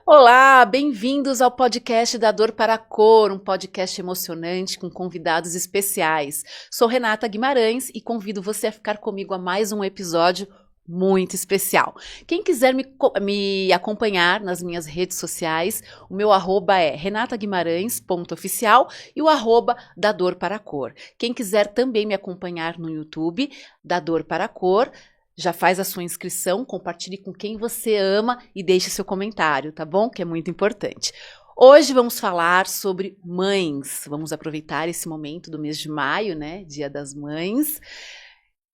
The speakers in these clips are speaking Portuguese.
Olá, bem-vindos ao podcast da Dor para a Cor, um podcast emocionante com convidados especiais. Sou Renata Guimarães e convido você a ficar comigo a mais um episódio muito especial. Quem quiser me acompanhar nas minhas redes sociais, o meu arroba é renataguimarães.oficial e o arroba da Dor para a Cor. Quem quiser também me acompanhar no YouTube, da Dor para a Cor, já faz a sua inscrição, compartilhe com quem você ama e deixe seu comentário, tá bom? Que é muito importante. Hoje vamos falar sobre mães. Vamos aproveitar esse momento do mês de maio, né? Dia das Mães.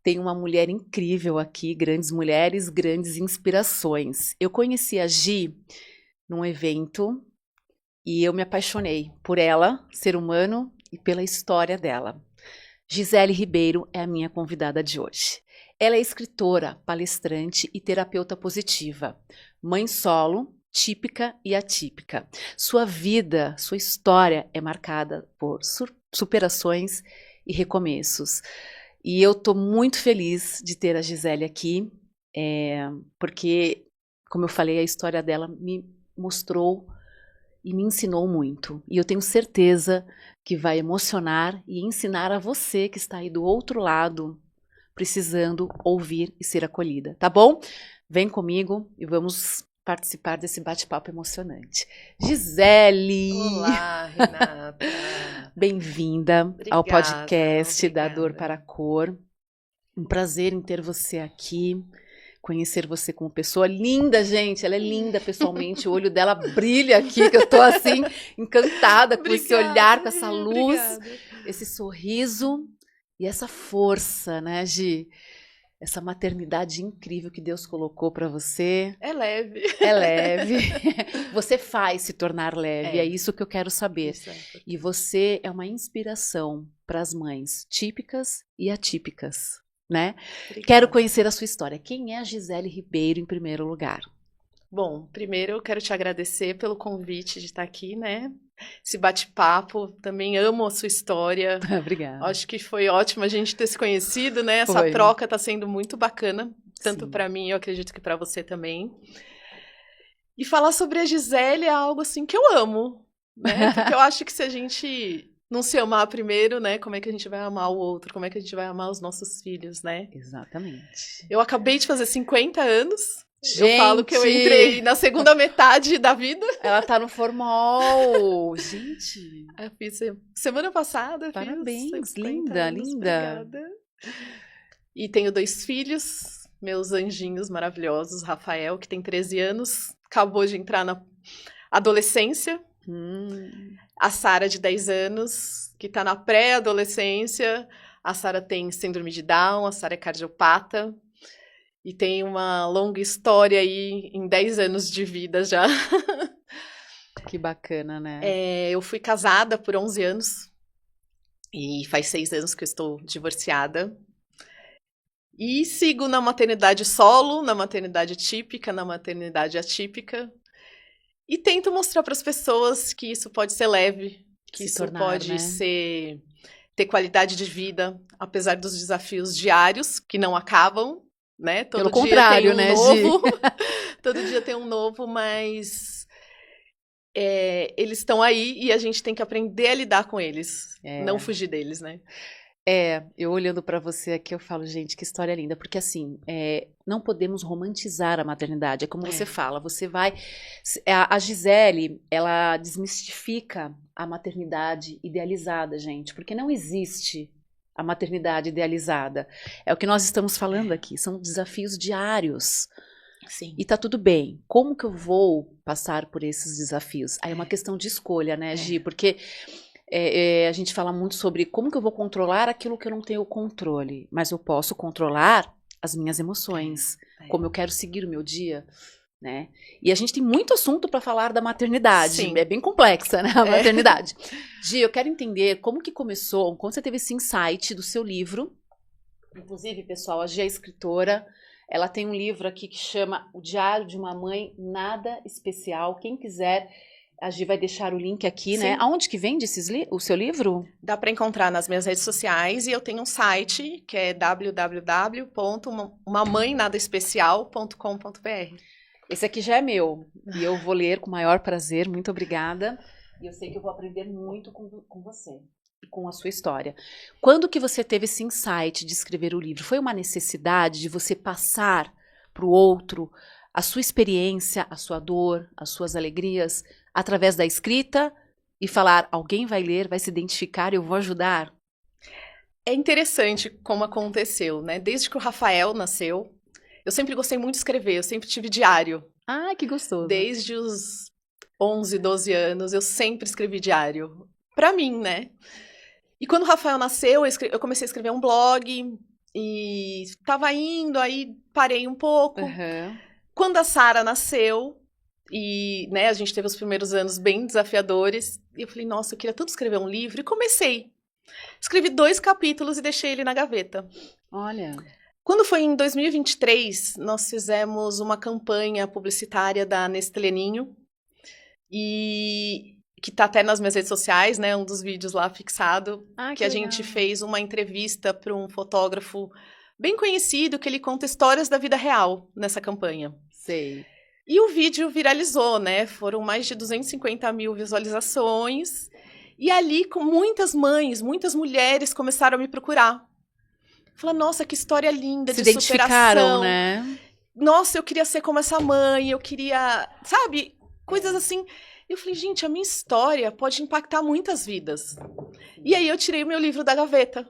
Tem uma mulher incrível aqui, grandes mulheres, grandes inspirações. Eu conheci a Gi num evento e eu me apaixonei por ela, ser humano, e pela história dela. Gisele Ribeiro é a minha convidada de hoje. Ela é escritora, palestrante e terapeuta positiva, mãe solo, típica e atípica. Sua vida, sua história é marcada por superações e recomeços. E eu estou muito feliz de ter a Gisele aqui, porque, como eu falei, a história dela me mostrou e me ensinou muito. E eu tenho certeza que vai emocionar e ensinar a você que está aí do outro lado, precisando ouvir e ser acolhida, tá bom? Vem comigo e vamos participar desse bate-papo emocionante. Gisele! Olá, Renata! Bem-vinda ao podcast da Dor para a Cor. Um prazer em ter você aqui, conhecer você como pessoa linda, gente. Ela é linda pessoalmente, o olho dela brilha aqui, que eu tô assim, encantada com esse olhar, com essa luz, esse sorriso. E essa força, né, Gi? Essa maternidade incrível que Deus colocou para você. É leve. É leve. Você faz se tornar leve, é isso que eu quero saber. E você é uma inspiração para as mães típicas e atípicas, né? Obrigada. Quero conhecer a sua história. Quem é a Gisele Ribeiro, em primeiro lugar? Bom, primeiro eu quero te agradecer pelo convite de estar aqui, né? Esse bate-papo, também amo a sua história. Obrigada. Acho que foi ótimo a gente ter se conhecido, né? Essa troca está sendo muito bacana, tanto para mim, eu acredito que para você também. E falar sobre a Gisele é algo assim que eu amo, né? Porque eu acho que se a gente não se amar primeiro, né? Como é que a gente vai amar o outro? Como é que a gente vai amar os nossos filhos, né? Exatamente. Eu acabei de fazer 50 anos. Gente, eu falo que eu entrei na segunda metade da vida. Ela tá no formol. Gente. Eu fiz semana passada. Parabéns, linda, anos, linda. Obrigada. E tenho 2 filhos, meus anjinhos maravilhosos. Rafael, que tem 13 anos, acabou de entrar na adolescência. A Sara, de 10 anos, que tá na pré-adolescência. A Sara tem síndrome de Down, a Sara é cardiopata. E tem uma longa história aí, em 10 anos de vida já. Que bacana, né? Eu fui casada por 11 anos. E faz 6 anos que eu estou divorciada. E sigo na maternidade solo, na maternidade típica, na maternidade atípica. E tento mostrar para as pessoas que isso pode ser leve, que isso pode, né, ter qualidade de vida, apesar dos desafios diários, que não acabam. Né? Pelo contrário, né, novo. Todo dia tem um novo, mas eles estão aí e a gente tem que aprender a lidar com eles, não fugir deles, né? Eu olhando para você aqui, eu falo, gente, que história linda, porque assim, não podemos romantizar a maternidade, é como você fala, você vai... A Gisele, ela desmistifica a maternidade idealizada, gente, porque não existe a maternidade idealizada. É o que nós estamos falando aqui, são desafios diários. Sim. E tá tudo bem. Como que eu vou passar por esses desafios? Aí é uma questão de escolha, né, Gi? Porque a gente fala muito sobre como que eu vou controlar aquilo que eu não tenho controle. Mas eu posso controlar as minhas emoções, como eu quero seguir o meu dia. Né? E a gente tem muito assunto para falar da maternidade. Sim. É bem complexa, né, a maternidade. Gi, eu quero entender como que começou, como você teve esse insight do seu livro. Inclusive, pessoal, a Gi é escritora. Ela tem um livro aqui que chama O Diário de uma Mãe Nada Especial. Quem quiser, a Gi vai deixar o link aqui, sim, né? Aonde que vende o seu livro? Dá para encontrar nas minhas redes sociais e eu tenho um site que é www.umamãenadaespecial.com.br. Esse aqui já é meu. E eu vou ler com o maior prazer. Muito obrigada. E eu sei que eu vou aprender muito com você e com a sua história. Quando que você teve esse insight de escrever o livro? Foi uma necessidade de você passar para o outro a sua experiência, a sua dor, as suas alegrias, através da escrita e falar, alguém vai ler, vai se identificar, eu vou ajudar? É interessante como aconteceu, né? Desde que o Rafael nasceu, eu sempre gostei muito de escrever, eu sempre tive diário. Ah, que gostoso. Desde os 11, 12 anos, eu sempre escrevi diário. Pra mim, né? E quando o Rafael nasceu, eu comecei a escrever um blog e tava indo, aí parei um pouco. Uhum. Quando a Sara nasceu, e né, a gente teve os primeiros anos bem desafiadores, e eu falei, nossa, eu queria tanto escrever um livro, e comecei. Escrevi 2 capítulos e deixei ele na gaveta. Olha. Quando foi em 2023, nós fizemos uma campanha publicitária da Nestlé Ninho, e que tá até nas minhas redes sociais, né, um dos vídeos lá fixado, que a gente fez uma entrevista para um fotógrafo bem conhecido, que ele conta histórias da vida real nessa campanha. Sei. E o vídeo viralizou, né? Foram mais de 250 mil visualizações. E ali, com muitas mães, muitas mulheres começaram a me procurar. Falaram, nossa, que história linda Se de identificaram, superação. né? Nossa, eu queria ser como essa mãe, eu queria... Sabe? Coisas assim. E eu falei, gente, a minha história pode impactar muitas vidas. E aí eu tirei o meu livro da gaveta.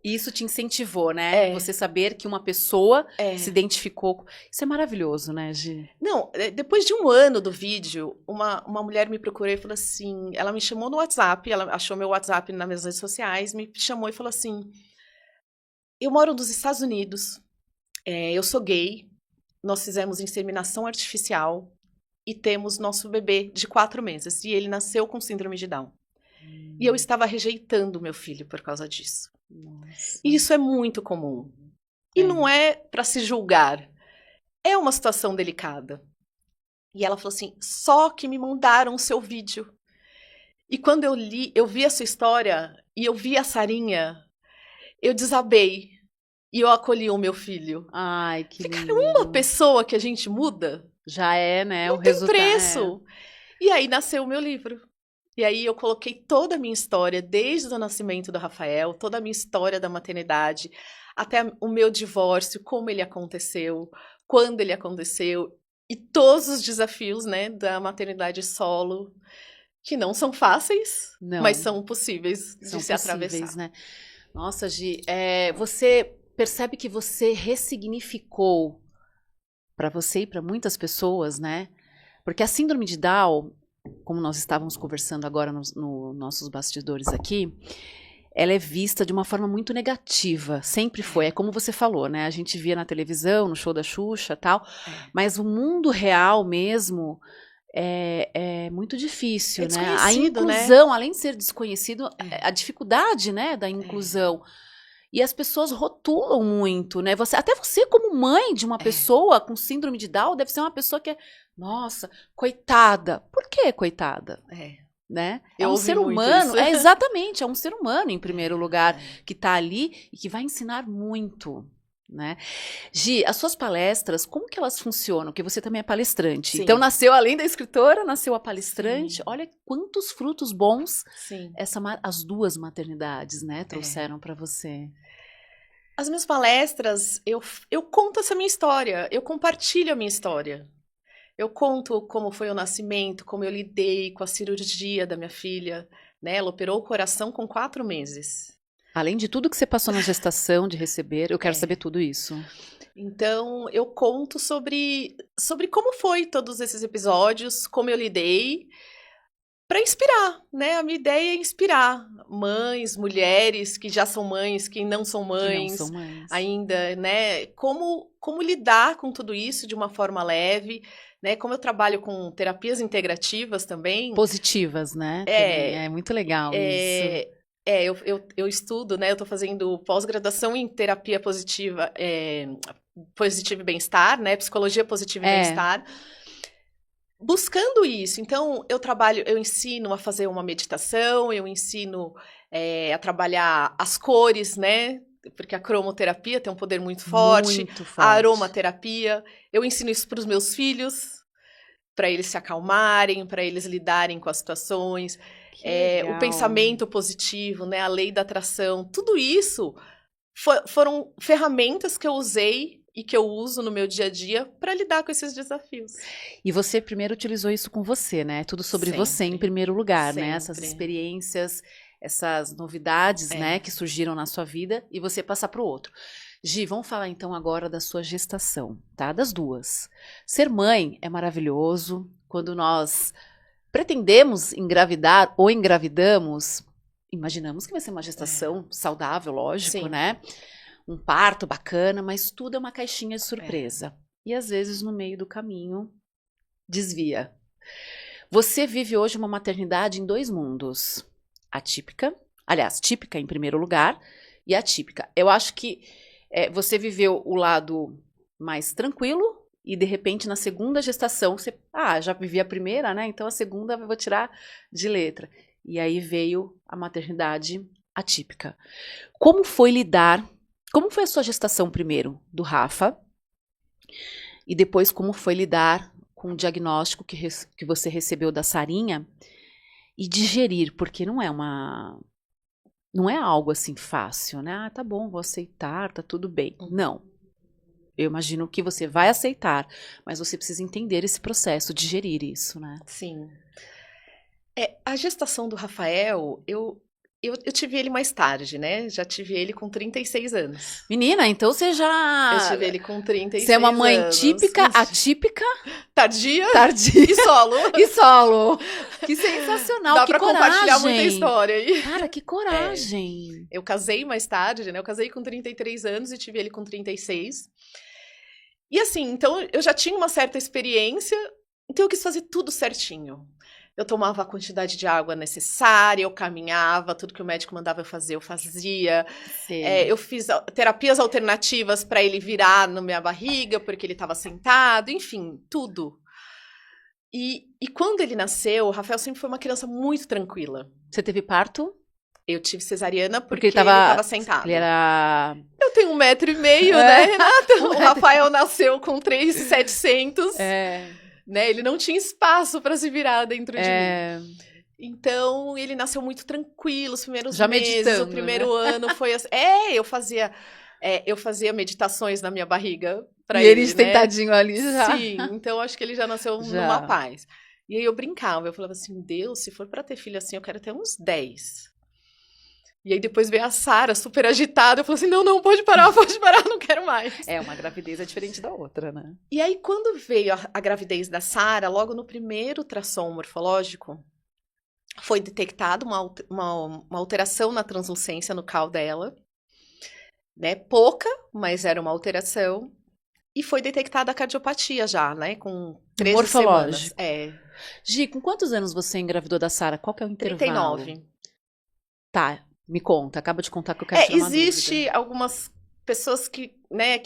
Isso te incentivou, né? Você saber que uma pessoa se identificou. Isso é maravilhoso, né, Gi? Não, depois de um ano do vídeo, uma mulher me procurou e falou assim, ela me chamou no WhatsApp, ela achou meu WhatsApp nas minhas redes sociais, me chamou e falou assim, eu moro nos Estados Unidos, eu sou gay, nós fizemos inseminação artificial e temos nosso bebê de 4 meses, e ele nasceu com síndrome de Down. E eu estava rejeitando meu filho por causa disso. Nossa. E isso é muito comum. E não é para se julgar. É uma situação delicada. E ela falou assim, só que me mandaram o seu vídeo. E quando eu li, eu vi a sua história e eu vi a Sarinha, eu desabei. E eu acolhi o meu filho. Ai, que lindo. Cara, uma pessoa que a gente muda... Já é, né? Não o tem resultado. preço. E aí nasceu o meu livro. E aí eu coloquei toda a minha história, desde o nascimento do Rafael, toda a minha história da maternidade, até o meu divórcio, como ele aconteceu, quando ele aconteceu, e todos os desafios, né, da maternidade solo, que não são fáceis, mas são possíveis de se atravessar. Né? Nossa, Gi, você percebe que você ressignificou para você e para muitas pessoas, né? Porque a síndrome de Down, como nós estávamos conversando agora nos nossos bastidores aqui, ela é vista de uma forma muito negativa, sempre foi, é como você falou, né? A gente via na televisão, no show da Xuxa e tal, mas o mundo real mesmo é muito difícil, né? A inclusão, né? Além de ser desconhecido, a dificuldade, né, da inclusão. E as pessoas rotulam muito, né? Até você como mãe de uma pessoa com síndrome de Down, deve ser uma pessoa que é, nossa, coitada. Por que coitada? Né? É um ser humano, exatamente, é um ser humano em primeiro lugar, que está ali e que vai ensinar muito, né? Gi, as suas palestras, como que elas funcionam? Porque você também é palestrante. Sim. Então nasceu, além da escritora, nasceu a palestrante. Sim. Olha quantos frutos bons as 2 maternidades, né, trouxeram para você. As minhas palestras, eu conto essa minha história, eu compartilho a minha história. Eu conto como foi o nascimento, como eu lidei com a cirurgia da minha filha, né? Ela operou o coração com 4 meses. Além de tudo que você passou na gestação, de receber, eu quero saber tudo isso. Então, eu conto sobre como foi todos esses episódios, como eu lidei, para inspirar, né? A minha ideia é inspirar mães, mulheres que já são mães, que não são mães, ainda, né? Como lidar com tudo isso de uma forma leve, né? Como eu trabalho com terapias integrativas também. Positivas, né? É muito legal isso. Eu estudo, né? Eu estou fazendo pós-graduação em terapia positiva, positivo e bem-estar, né? Psicologia positiva e bem-estar. Buscando isso. Então, eu ensino a fazer uma meditação, eu ensino a trabalhar as cores, né? porque a cromoterapia tem um poder muito forte, Muito forte. a aromaterapia. Eu ensino isso para os meus filhos, para eles se acalmarem, para eles lidarem com as situações. Que O legal. pensamento positivo, né? A lei da atração, tudo isso foram ferramentas que eu usei e que eu uso no meu dia a dia para lidar com esses desafios. E você primeiro utilizou isso com você, né? Tudo sobre Sempre. você em primeiro lugar, né? Essas Sempre. experiências, essas novidades, né, que surgiram na sua vida e você passar para o outro. Gi, vamos falar então agora da sua gestação, tá? Das duas. Ser mãe é maravilhoso. Quando nós pretendemos engravidar ou engravidamos, imaginamos que vai ser uma gestação saudável, lógico, Sim. né? Um parto bacana, mas tudo é uma caixinha de surpresa. E às vezes no meio do caminho desvia. Você vive hoje uma maternidade em 2 mundos. Atípica, aliás, típica em primeiro lugar e atípica. Eu acho que você viveu o lado mais tranquilo e de repente na segunda gestação você, já vivi a primeira, né? Então a segunda eu vou tirar de letra. E aí veio a maternidade atípica. Como foi a sua gestação primeiro do Rafa? E depois como foi lidar com o diagnóstico que você recebeu da Sarinha e digerir, porque não é algo assim fácil, né? Tá bom, vou aceitar, tá tudo bem. Não. Eu imagino que você vai aceitar, mas você precisa entender esse processo, digerir isso, né? Sim. A gestação do Rafael, eu tive ele mais tarde, né? Já tive ele com 36 anos. Menina, então você já... Eu tive ele com 36 anos. Você é uma mãe típica, atípica, tardia tardia e solo. e solo. Que sensacional, Dá que pra coragem. compartilhar muita história aí. Cara, que coragem. Eu casei mais tarde, né? Eu casei com 33 anos e tive ele com 36. E assim, então eu já tinha uma certa experiência, então eu quis fazer tudo certinho. Eu tomava a quantidade de água necessária, eu caminhava, tudo que o médico mandava eu fazer, eu fazia. Eu fiz terapias alternativas para ele virar na minha barriga, porque ele estava sentado, enfim, tudo. E quando ele nasceu, o Rafael sempre foi uma criança muito tranquila. Você teve parto? Eu tive cesariana porque ele estava estava sentado. Ele era... Eu tenho 1,5 m, né, Renata? O Rafael nasceu com 3,700. Né? Ele não tinha espaço para se virar dentro de mim. Então, ele nasceu muito tranquilo, os primeiros meses, o primeiro ano foi assim. Eu fazia meditações na minha barriga para ele, ele sentadinho ali já. Sim, então acho que ele já nasceu numa paz. E aí eu brincava, eu falava assim, Deus, se for para ter filho assim, eu quero ter uns 10. E aí depois veio a Sara, super agitada. Eu falei assim, não, pode parar, não quero mais. Uma gravidez é diferente da outra, né? E aí quando veio a gravidez da Sara, logo no primeiro ultrassom morfológico, foi detectada uma alteração na translucência no cal dela. Né? Pouca, mas era uma alteração. E foi detectada a cardiopatia já, né? Com 13 semanas. Gi, com quantos anos você engravidou da Sara? Qual que é o intervalo? 39. Tá. Me conta, acaba de contar que eu quero tirar uma existe dúvida. Algumas pessoas que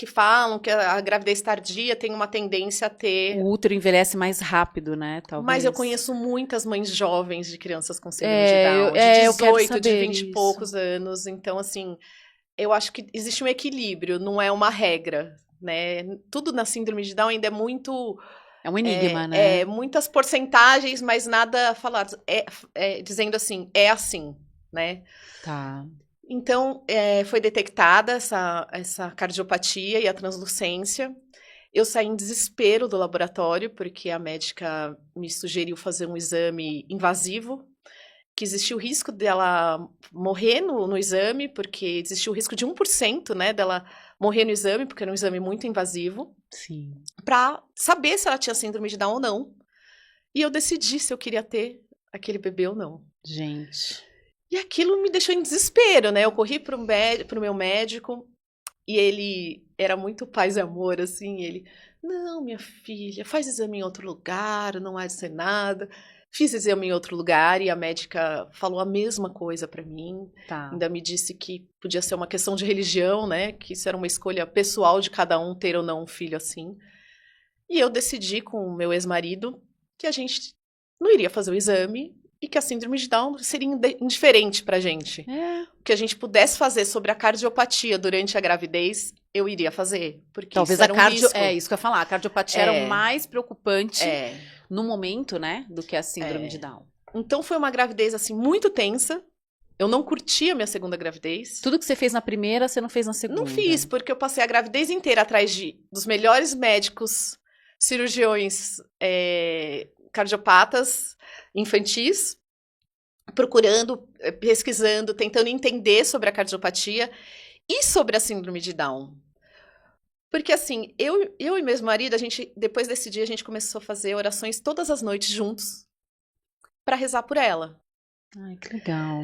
falam que a gravidez tardia tem uma tendência a ter... O útero envelhece mais rápido, né? Talvez. Mas eu conheço muitas mães jovens de crianças com síndrome de Down, de 18, de 20 e poucos anos. Então, assim, eu acho que existe um equilíbrio, não é uma regra, né? Tudo na síndrome de Down ainda é muito... É um enigma, né? Muitas porcentagens, mas nada falado. Dizendo assim, é assim, né? Tá. Então, foi detectada essa cardiopatia e a translucência. Eu saí em desespero do laboratório, porque a médica me sugeriu fazer um exame invasivo, que existia o risco dela morrer no exame, porque existia o risco de 1%, né, dela morrer no exame, porque era um exame muito invasivo. Sim. Para saber se ela tinha síndrome de Down ou não. E eu decidi se eu queria ter aquele bebê ou não. Gente... E aquilo me deixou em desespero, né? Eu corri pro meu médico e ele era muito paz e amor, assim. Ele, não, minha filha, faz exame em outro lugar, não há de ser nada. Fiz exame em outro lugar e a médica falou a mesma coisa para mim. Tá. Ainda me disse que podia ser uma questão de religião, né? Que isso era uma escolha pessoal de cada um ter ou não um filho assim. E eu decidi com o meu ex-marido que a gente não iria fazer o exame e que a síndrome de Down seria indiferente pra gente. O que a gente pudesse fazer sobre a cardiopatia durante a gravidez, eu iria fazer. Porque Talvez isso era um risco. isso que eu ia falar. A cardiopatia era o mais preocupante no momento, né? Do que a síndrome de Down. Então foi uma gravidez, assim, muito tensa. Eu não curti a minha segunda gravidez. Tudo que você fez na primeira, você não fez na segunda. Não fiz, porque eu passei a gravidez inteira atrás dos melhores médicos, cirurgiões, cardiopatas infantis, procurando, pesquisando, tentando entender sobre a cardiopatia e sobre a síndrome de Down. Porque, assim, eu e meu marido, depois desse dia, a gente começou a fazer orações todas as noites juntos para rezar por ela. Ai, que legal.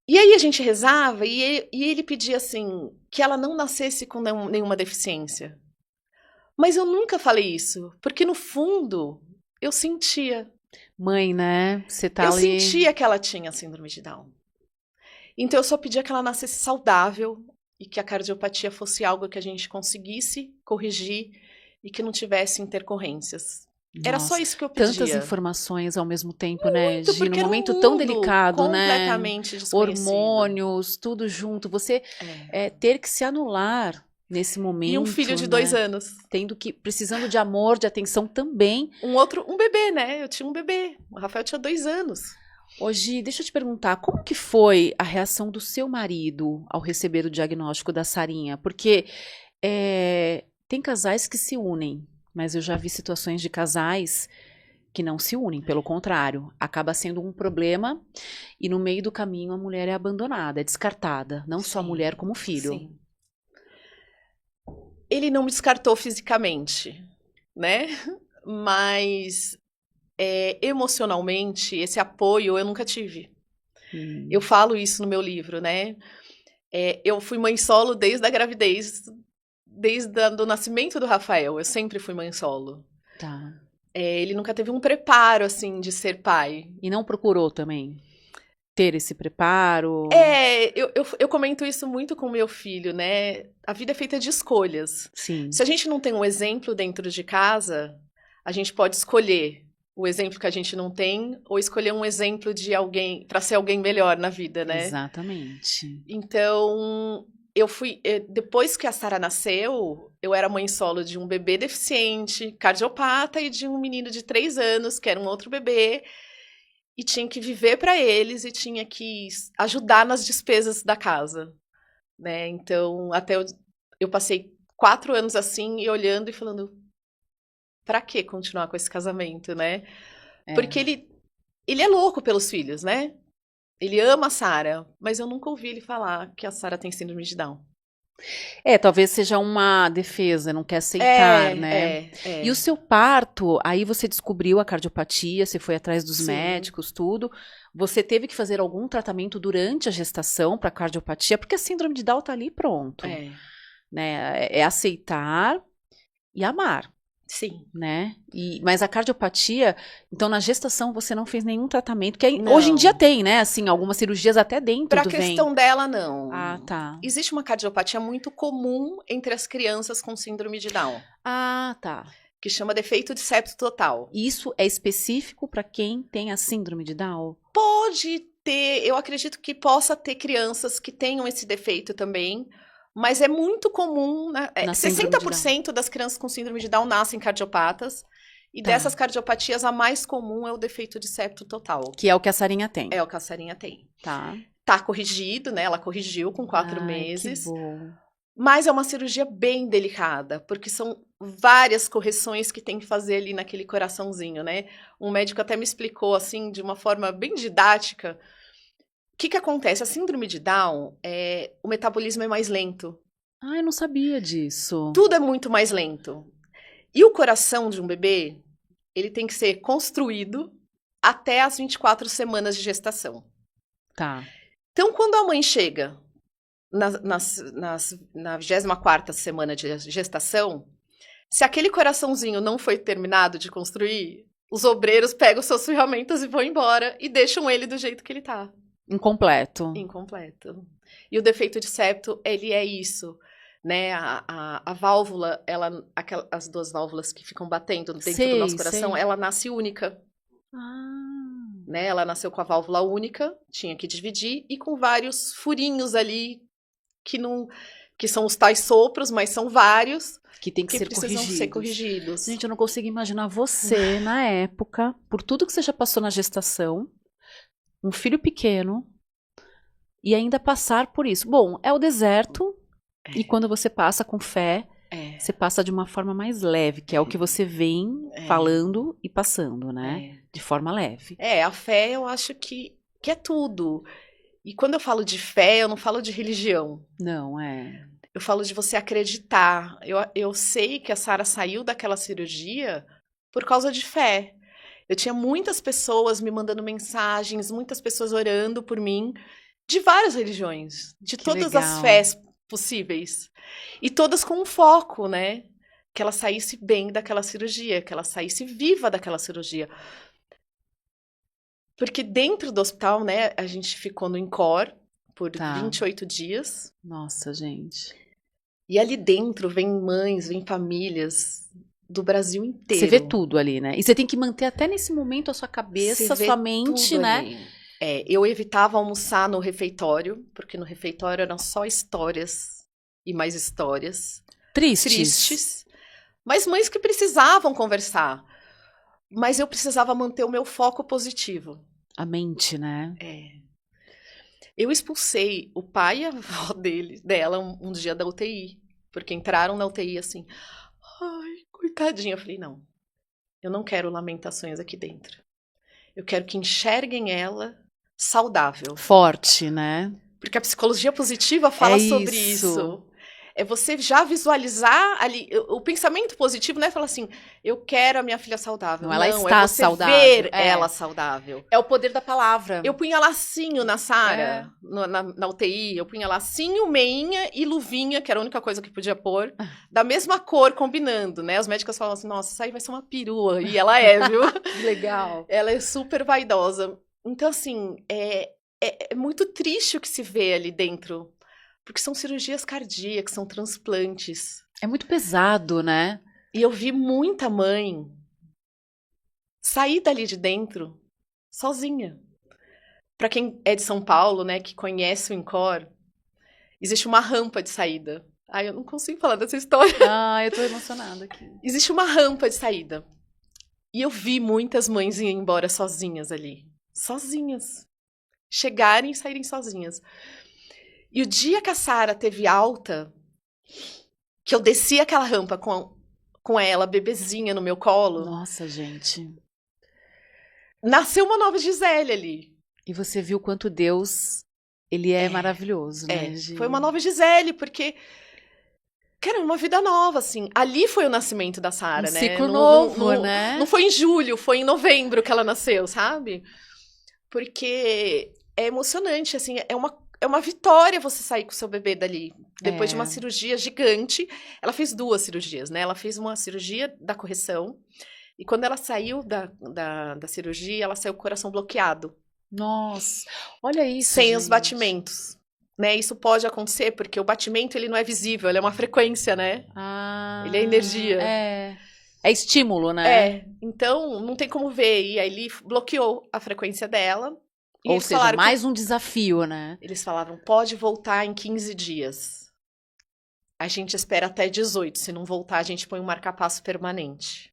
E aí a gente rezava e ele pedia, assim, que ela não nascesse com nenhuma deficiência. Mas eu nunca falei isso, porque no fundo eu sentia. Mãe, né? Você tá eu ali... sentia que ela tinha síndrome de Down. Então eu só pedia que ela nascesse saudável e que a cardiopatia fosse algo que a gente conseguisse corrigir e que não tivesse intercorrências. Nossa, era só isso que eu pedia. Tantas informações ao mesmo tempo, né? Muito, Num momento tão delicado, né? Completamente desconhecido. Hormônios, tudo junto. Você ter que se anular nesse momento. E um filho de 2 anos. Precisando de amor, de atenção também. Um bebê, né? Eu tinha um bebê. O Rafael tinha 2 anos. Hoje, deixa eu te perguntar, como que foi a reação do seu marido ao receber o diagnóstico da Sarinha? Porque tem casais que se unem, mas eu já vi situações de casais que não se unem, pelo contrário, acaba sendo um problema e no meio do caminho a mulher é abandonada, é descartada, não só a mulher como o filho. Sim. Ele não me descartou fisicamente, né? Mas emocionalmente, esse apoio eu nunca tive. Eu falo isso no meu livro, né? Eu fui mãe solo desde a gravidez, desde o nascimento do Rafael. Eu sempre fui mãe solo. Tá. Ele nunca teve um preparo, assim, de ser pai. E não procurou também ter esse preparo? Eu comento isso muito com o meu filho, né? A vida é feita de escolhas. Sim. Se a gente não tem um exemplo dentro de casa, a gente pode escolher o exemplo que a gente não tem ou escolher um exemplo de alguém para ser alguém melhor na vida, né? Exatamente. Então, depois que a Sara nasceu, eu era mãe solo de um bebê deficiente, cardiopata, e de um menino de 3 anos, que era um outro bebê, e tinha que viver para eles e tinha que ajudar nas despesas da casa, né? Então, até eu passei 4 anos assim, e olhando e falando, pra que continuar com esse casamento, né? Porque ele é louco pelos filhos, né? Ele ama a Sara, mas eu nunca ouvi ele falar que a Sara tem síndrome de Down. Talvez seja uma defesa, não quer aceitar, né? E o seu parto, aí você descobriu a cardiopatia, você foi atrás dos médicos, tudo. Você teve que fazer algum tratamento durante a gestação para cardiopatia, porque a síndrome de Down tá ali pronto. Né? É aceitar e amar. Sim. Né? Mas a cardiopatia, então na gestação você não fez nenhum tratamento, que hoje em dia tem, né? Assim, algumas cirurgias até dentro do ventre. Pra questão dela, não. Ah, tá. Existe uma cardiopatia muito comum entre as crianças com síndrome de Down. Ah, tá. Que chama defeito de septo total. Isso é específico para quem tem a síndrome de Down? Pode ter, eu acredito que possa ter crianças que tenham esse defeito também. Mas é muito comum, né? 60% das crianças com síndrome de Down nascem cardiopatas. E dessas cardiopatias, a mais comum é o defeito de septo total. Que é o que a Sarinha tem. É o que a Sarinha tem. Tá corrigido, né? Ela corrigiu com 4 meses. Que bom. Mas é uma cirurgia bem delicada, porque são várias correções que tem que fazer ali naquele coraçãozinho, né? Um médico até me explicou, assim, de uma forma bem didática. O que acontece? A síndrome de Down, o metabolismo é mais lento. Ah, eu não sabia disso. Tudo é muito mais lento. E o coração de um bebê, ele tem que ser construído até as 24 semanas de gestação. Tá. Então, quando a mãe chega na 24ª semana de gestação, se aquele coraçãozinho não foi terminado de construir, os obreiros pegam suas ferramentas e vão embora e deixam ele do jeito que ele tá. Incompleto. E o defeito de septo, ele é isso, né? A válvula, as 2 válvulas que ficam batendo dentro do nosso coração, ela nasce única. né? Ela nasceu com a válvula única, tinha que dividir, e com vários furinhos ali, que são os tais sopros, mas são vários, Que tem que ser precisam ser corrigidos. Gente, eu não consigo imaginar você, na época, por tudo que você já passou na gestação, um filho pequeno, e ainda passar por isso. Bom, é o deserto, e quando você passa com fé, você passa de uma forma mais leve, que é o que você vem falando e passando, né? De forma leve. A fé eu acho que é tudo. E quando eu falo de fé, eu não falo de religião. Não, Eu falo de você acreditar. Eu sei que a Sara saiu daquela cirurgia por causa de fé. Eu tinha muitas pessoas me mandando mensagens, muitas pessoas orando por mim, de várias religiões, de Que todas legal. as fés possíveis. E todas com um foco, né? Que ela saísse bem daquela cirurgia, que ela saísse viva daquela cirurgia. Porque dentro do hospital, né, a gente ficou no INCOR por 28 dias. Nossa, gente. E ali dentro vem mães, vem famílias do Brasil inteiro. Você vê tudo ali, né? E você tem que manter até nesse momento a sua cabeça, a sua mente, né? Ali. Eu evitava almoçar no refeitório, porque no refeitório eram só histórias e mais histórias. Tristes. Mas mães que precisavam conversar. Mas eu precisava manter o meu foco positivo. A mente, né? Eu expulsei o pai e a avó dela um dia da UTI. Porque entraram na UTI assim. Ai, coitadinha. Eu falei, não. Eu não quero lamentações aqui dentro. Eu quero que enxerguem ela saudável. Forte, né? Porque a psicologia positiva fala sobre isso. É você já visualizar ali. O pensamento positivo não é falar assim, eu quero a minha filha saudável. Não, ela está é você saudável. ver ela saudável. É o poder da palavra. Eu punha lacinho na Sara, na UTI. Eu punha lacinho, meinha e luvinha, que era a única coisa que podia pôr, da mesma cor, combinando, né? Os médicos falavam assim, nossa, isso aí vai ser uma perua. E ela viu? Legal. Ela é super vaidosa. Então, assim, é muito triste o que se vê ali dentro. Porque são cirurgias cardíacas, são transplantes. É muito pesado, né? E eu vi muita mãe sair dali de dentro sozinha. Para quem é de São Paulo, né, que conhece o INCOR, existe uma rampa de saída. Ai, eu não consigo falar dessa história. Eu tô emocionada aqui. Existe uma rampa de saída. E eu vi muitas mães ir embora sozinhas ali. Sozinhas. Chegarem e saírem sozinhas. E o dia que a Sara teve alta, que eu desci aquela rampa com ela, bebezinha no meu colo. Nossa, gente. Nasceu uma nova Gisele ali. E você viu quanto Deus, ele é maravilhoso, né, Gi? Foi uma nova Gisele, porque... Cara, uma vida nova, assim. Ali foi o nascimento da Sara, né? Ciclo novo, né? Não foi em julho, foi em novembro que ela nasceu, sabe? Porque é emocionante, assim, é uma vitória você sair com o seu bebê dali. Depois de uma cirurgia gigante. Ela fez 2 cirurgias, né? Ela fez uma cirurgia da correção. E quando ela saiu da cirurgia, ela saiu com o coração bloqueado. Nossa, olha isso, Sem gente. os batimentos. Né? Isso pode acontecer, porque o batimento ele não é visível, ele é uma frequência, né? Ele é energia. É estímulo, né? Então não tem como ver. E aí ele bloqueou a frequência dela. Ou seja, mais um desafio, né? Eles falavam, pode voltar em 15 dias. A gente espera até 18. Se não voltar, a gente põe um marca-passo permanente.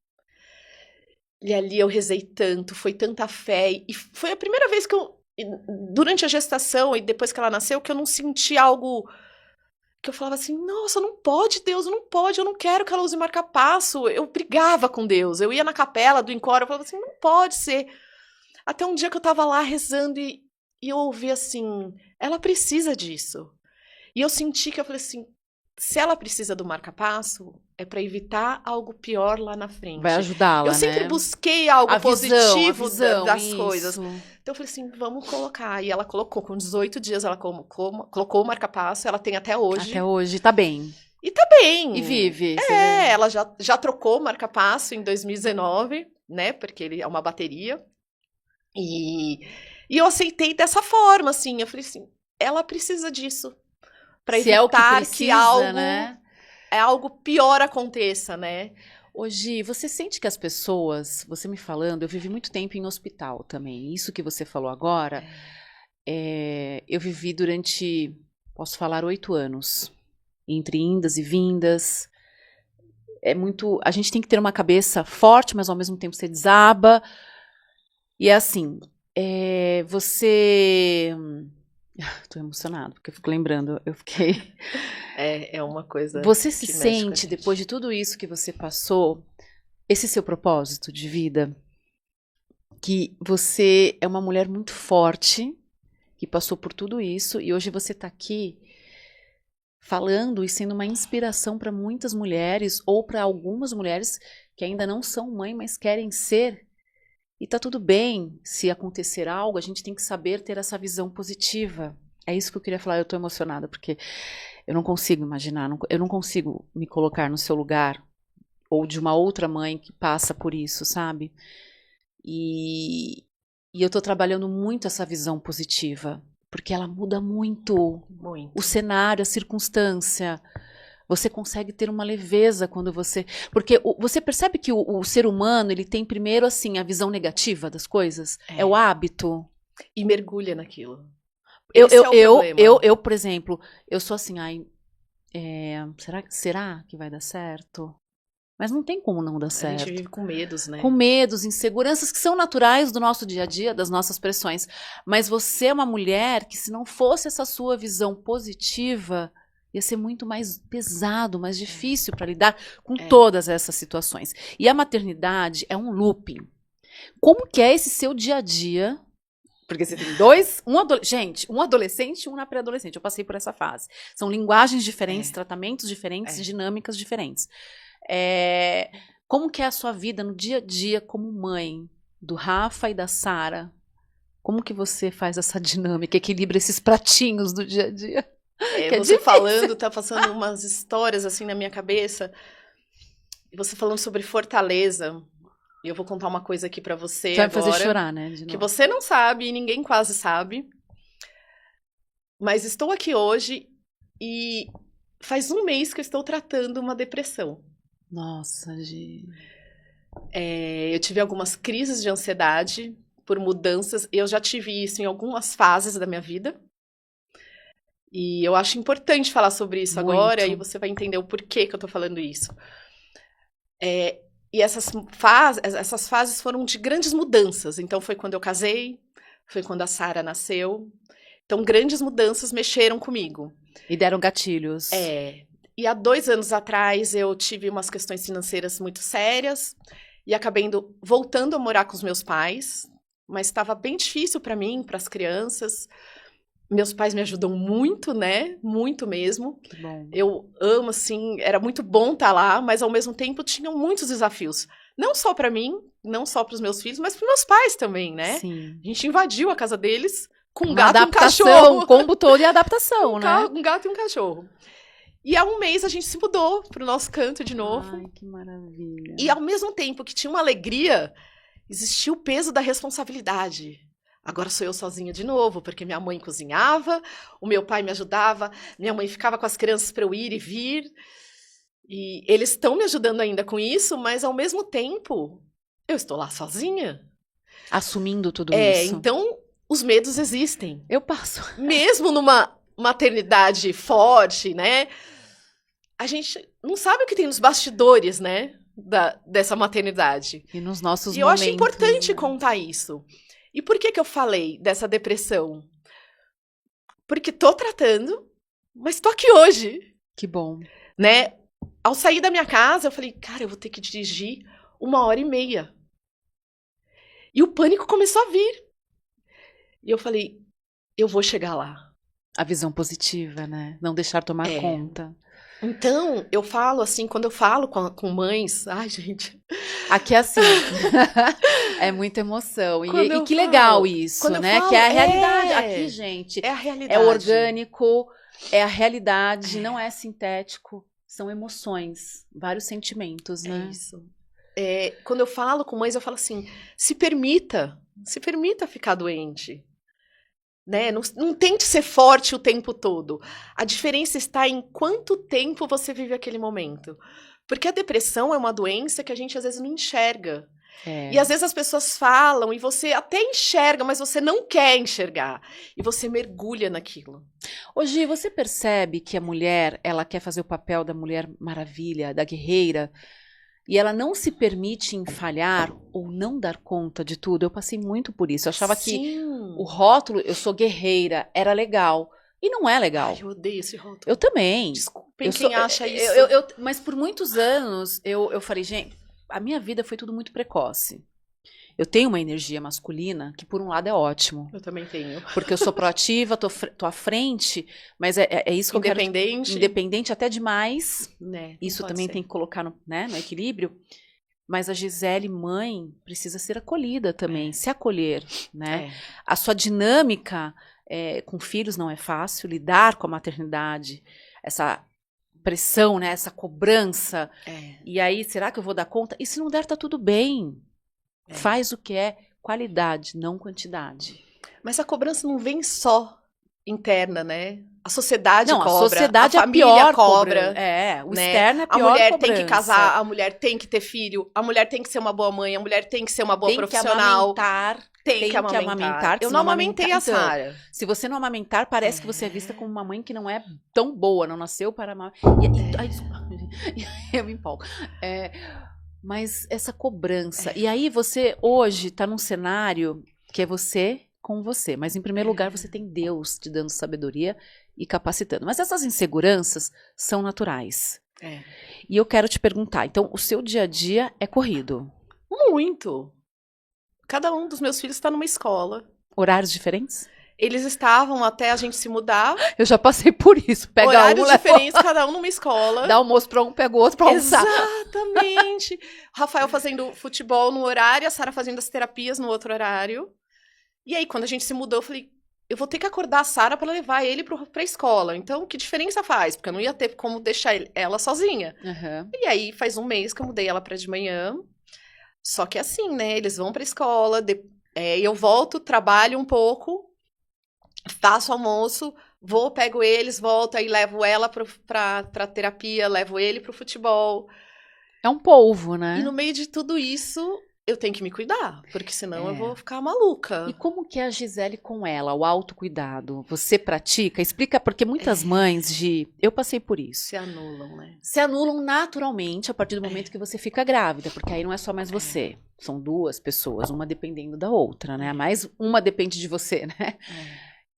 E ali eu rezei tanto, foi tanta fé. E foi a primeira vez que durante a gestação e depois que ela nasceu, que eu não senti algo... Que eu falava assim, nossa, não pode, Deus, não pode, eu não quero que ela use marca-passo. Eu brigava com Deus. Eu ia na capela do INCOR, eu falava assim, não pode ser... Até um dia que eu tava lá rezando e eu ouvi assim, ela precisa disso. E eu senti que eu falei assim, se ela precisa do marca-passo, é para evitar algo pior lá na frente. Vai ajudá-la, Eu sempre busquei algo positivo das isso. coisas. Então eu falei assim, vamos colocar. E ela colocou, com 18 dias ela colocou o marca-passo, ela tem até hoje. Até hoje, tá bem. E tá bem. E vive. Ela já trocou o marca-passo em 2019, né, porque ele é uma bateria. E eu aceitei dessa forma, assim. Eu falei assim, ela precisa disso. Pra evitar que algo pior aconteça, né? Hoje, você sente que as pessoas, você me falando, eu vivi muito tempo em hospital também. Isso que você falou agora, eu vivi durante, posso falar, 8 anos. Entre indas e vindas. A gente tem que ter uma cabeça forte, mas ao mesmo tempo você desaba. E é assim, você... Tô emocionada, porque eu fico lembrando, eu fiquei... É uma coisa Você se que mexe com a sente, gente. depois de tudo isso que você passou, esse seu propósito de vida, que você é uma mulher muito forte, que passou por tudo isso, e hoje você está aqui falando e sendo uma inspiração para muitas mulheres, ou para algumas mulheres que ainda não são mãe, mas querem ser. E tá tudo bem, se acontecer algo, a gente tem que saber ter essa visão positiva. É isso que eu queria falar, eu tô emocionada, porque eu não consigo imaginar, eu não consigo me colocar no seu lugar, ou de uma outra mãe que passa por isso, sabe? E eu tô trabalhando muito essa visão positiva, porque ela muda muito Muito. o cenário, a circunstância. Você consegue ter uma leveza quando você... Porque você percebe que o ser humano, ele tem primeiro, assim, a visão negativa das coisas? É o hábito. E mergulha naquilo. Esse é o problema. Eu, por exemplo, eu sou assim, será que vai dar certo? Mas não tem como não dar certo. A gente vive com medos, né? Com medos, inseguranças que são naturais do nosso dia a dia, das nossas pressões. Mas você é uma mulher que, se não fosse essa sua visão positiva, ia ser muito mais pesado, mais difícil para lidar com todas essas situações. E a maternidade é um looping. Como que é esse seu dia a dia? Porque você tem um adolescente e um na pré-adolescente. Eu passei por essa fase. São linguagens diferentes, tratamentos diferentes, dinâmicas diferentes. Como que é a sua vida no dia a dia como mãe do Rafa e da Sara? Como que você faz essa dinâmica, equilibra esses pratinhos do dia a dia? Você falando, tá passando umas histórias assim na minha cabeça. E você falando sobre fortaleza. E eu vou contar uma coisa aqui pra você vai agora. Vai fazer chorar, né? Que você não sabe e ninguém quase sabe. Mas estou aqui hoje e faz 1 mês que eu estou tratando uma depressão. Nossa, gente. Eu tive algumas crises de ansiedade por mudanças. Eu já tive isso em algumas fases da minha vida. E eu acho importante falar sobre isso agora, e você vai entender o porquê que eu tô falando isso. E essas fases foram de grandes mudanças. Então, foi quando eu casei, foi quando a Sara nasceu. Então, grandes mudanças mexeram comigo. E deram gatilhos. E há 2 anos atrás, eu tive umas questões financeiras muito sérias e acabei voltando a morar com os meus pais. Mas estava bem difícil para mim, para as crianças. Meus pais me ajudam muito, né? Muito mesmo. Que bom. Eu amo, assim, era muito bom estar lá, mas ao mesmo tempo tinham muitos desafios. Não só para mim, não só para os meus filhos, mas para meus pais também, né? Sim. A gente invadiu a casa deles com um gato e um cachorro. Um combo todo e adaptação, né? Um gato e um cachorro. E há 1 mês a gente se mudou pro nosso canto de novo. Ai, que maravilha. E ao mesmo tempo que tinha uma alegria, existia o peso da responsabilidade. Agora sou eu sozinha de novo, porque minha mãe cozinhava, o meu pai me ajudava, minha mãe ficava com as crianças para eu ir e vir. E eles estão me ajudando ainda com isso, mas ao mesmo tempo, eu estou lá sozinha. Assumindo tudo isso. Então, os medos existem. Eu passo. Mesmo numa maternidade forte, né? A gente não sabe o que tem nos bastidores, né? Dessa maternidade. E nos nossos momentos. E eu acho importante contar isso. E por que eu falei dessa depressão? Porque tô tratando, mas tô aqui hoje. Que bom. Né? Ao sair da minha casa, eu falei, cara, eu vou ter que dirigir 1h30. E o pânico começou a vir. E eu falei, eu vou chegar lá. A visão positiva, né? Não deixar tomar conta. Então, eu falo assim, quando eu falo com mães... Ai, gente... Aqui é assim... é muita emoção. E que legal isso, né? Que é a realidade. Aqui, gente... É a realidade. É orgânico, é a realidade, não é sintético. São emoções, vários sentimentos, né? É isso. Quando eu falo com mães, eu falo assim, se permita ficar doente. Né? Não tente ser forte o tempo todo. A diferença está em quanto tempo você vive aquele momento. Porque a depressão é uma doença que a gente às vezes não enxerga. É. E às vezes as pessoas falam e você até enxerga, mas você não quer enxergar. E você mergulha naquilo. Hoje, você percebe que a mulher, ela quer fazer o papel da Mulher Maravilha, da guerreira, e ela não se permite em falhar ou não dar conta de tudo. Eu passei muito por isso. Eu achava que Sim. o rótulo, eu sou guerreira, era legal. E não é legal. Ai, eu odeio esse rótulo. Eu também. Desculpem Eu quem sou- acha isso. Mas por muitos anos, eu falei, gente, a minha vida foi tudo muito precoce. Eu tenho uma energia masculina que, por um lado, é ótimo. Eu também tenho. Porque eu sou proativa, tô à frente, mas é isso que eu quero. Independente. Independente até demais. Né, Isso não pode também ser. tem que colocar no equilíbrio. Mas a Gisele, mãe, precisa ser acolhida também, se acolher, né? É. A sua dinâmica com filhos não é fácil, lidar com a maternidade, essa pressão, né? Essa cobrança. É. E aí, será que eu vou dar conta? E se não der, tá tudo bem. É. Faz o que é qualidade, não quantidade. Mas a cobrança não vem só interna, né? A sociedade Não, cobra, a sociedade a é a família pior cobra. o né? externo é a A pior mulher cobrança. tem que casar, a mulher tem que ter filho, a mulher tem que ser uma boa mãe, a mulher tem que ser uma boa tem profissional. que amamentar. Tem que amamentar. que Eu se não amamentei a então, Sara. Se você não amamentar, parece que você é vista como uma mãe que não é tão boa, não nasceu para amar. Ai, desculpa. Eu me empolgo. Mas essa cobrança. E aí você hoje está num cenário que é você com você. Mas em primeiro lugar você tem Deus te dando sabedoria e capacitando. Mas essas inseguranças são naturais. É. E eu quero te perguntar, então o seu dia a dia é corrido? Muito. Cada um dos meus filhos está numa escola. Horários diferentes? Eles estavam até a gente se mudar. Eu já passei por isso. Pega Horários um, diferentes, cada um numa escola. dá almoço para um, pega o outro para almoçar. Exatamente. Rafael fazendo futebol no horário, a Sara fazendo as terapias no outro horário. E aí, quando a gente se mudou, eu falei, eu vou ter que acordar a Sara para levar ele pra escola. Então, que diferença faz? Porque eu não ia ter como deixar ela sozinha. Uhum. E aí, faz um mês que eu mudei ela pra de manhã. Só que assim, né? Eles vão pra escola, eu volto, trabalho um pouco, faço almoço, pego eles, volto, aí levo ela pra terapia, levo ele pro futebol. É um polvo, né? E no meio de tudo isso, eu tenho que me cuidar, porque senão eu vou ficar maluca. E como que é a Gisele com ela, o autocuidado? Você pratica? Explica, porque muitas mães eu passei por isso. Se anulam, né? Se anulam naturalmente a partir do momento que você fica grávida, porque aí não é só mais você. São duas pessoas, uma dependendo da outra, né? Mas uma depende de você, né?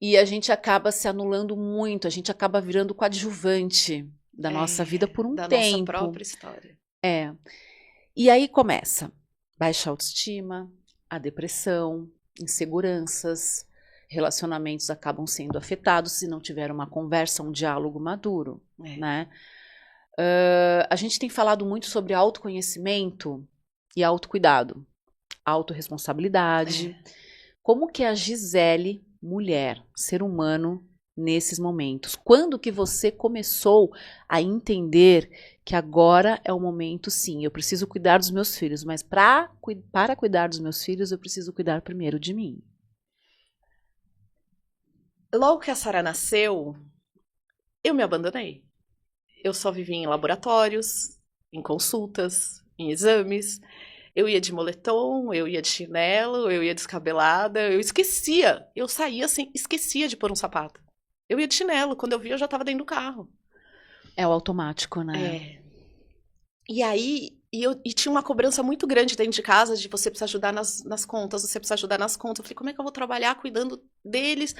E a gente acaba se anulando muito, a gente acaba virando coadjuvante da nossa vida por um tempo. Da nossa própria história. E aí começa baixa autoestima, a depressão, inseguranças, relacionamentos acabam sendo afetados se não tiver uma conversa, um diálogo maduro, né? A gente tem falado muito sobre autoconhecimento e autocuidado, autorresponsabilidade. Como que a Gisele, mulher, ser humano, nesses momentos? Quando que você começou a entender que agora é o momento, sim, eu preciso cuidar dos meus filhos, mas para cuidar dos meus filhos, eu preciso cuidar primeiro de mim? Logo que a Sara nasceu, eu me abandonei. Eu só vivia em laboratórios, em consultas, em exames. Eu ia de moletom, eu ia de chinelo, eu ia descabelada, eu esquecia. Eu saía assim, esquecia de pôr um sapato. Eu ia de chinelo, quando eu via eu já estava dentro do carro. É o automático, né? E aí, e tinha uma cobrança muito grande dentro de casa de você precisa ajudar nas contas, você precisa ajudar nas contas. Eu falei, como é que eu vou trabalhar cuidando deles?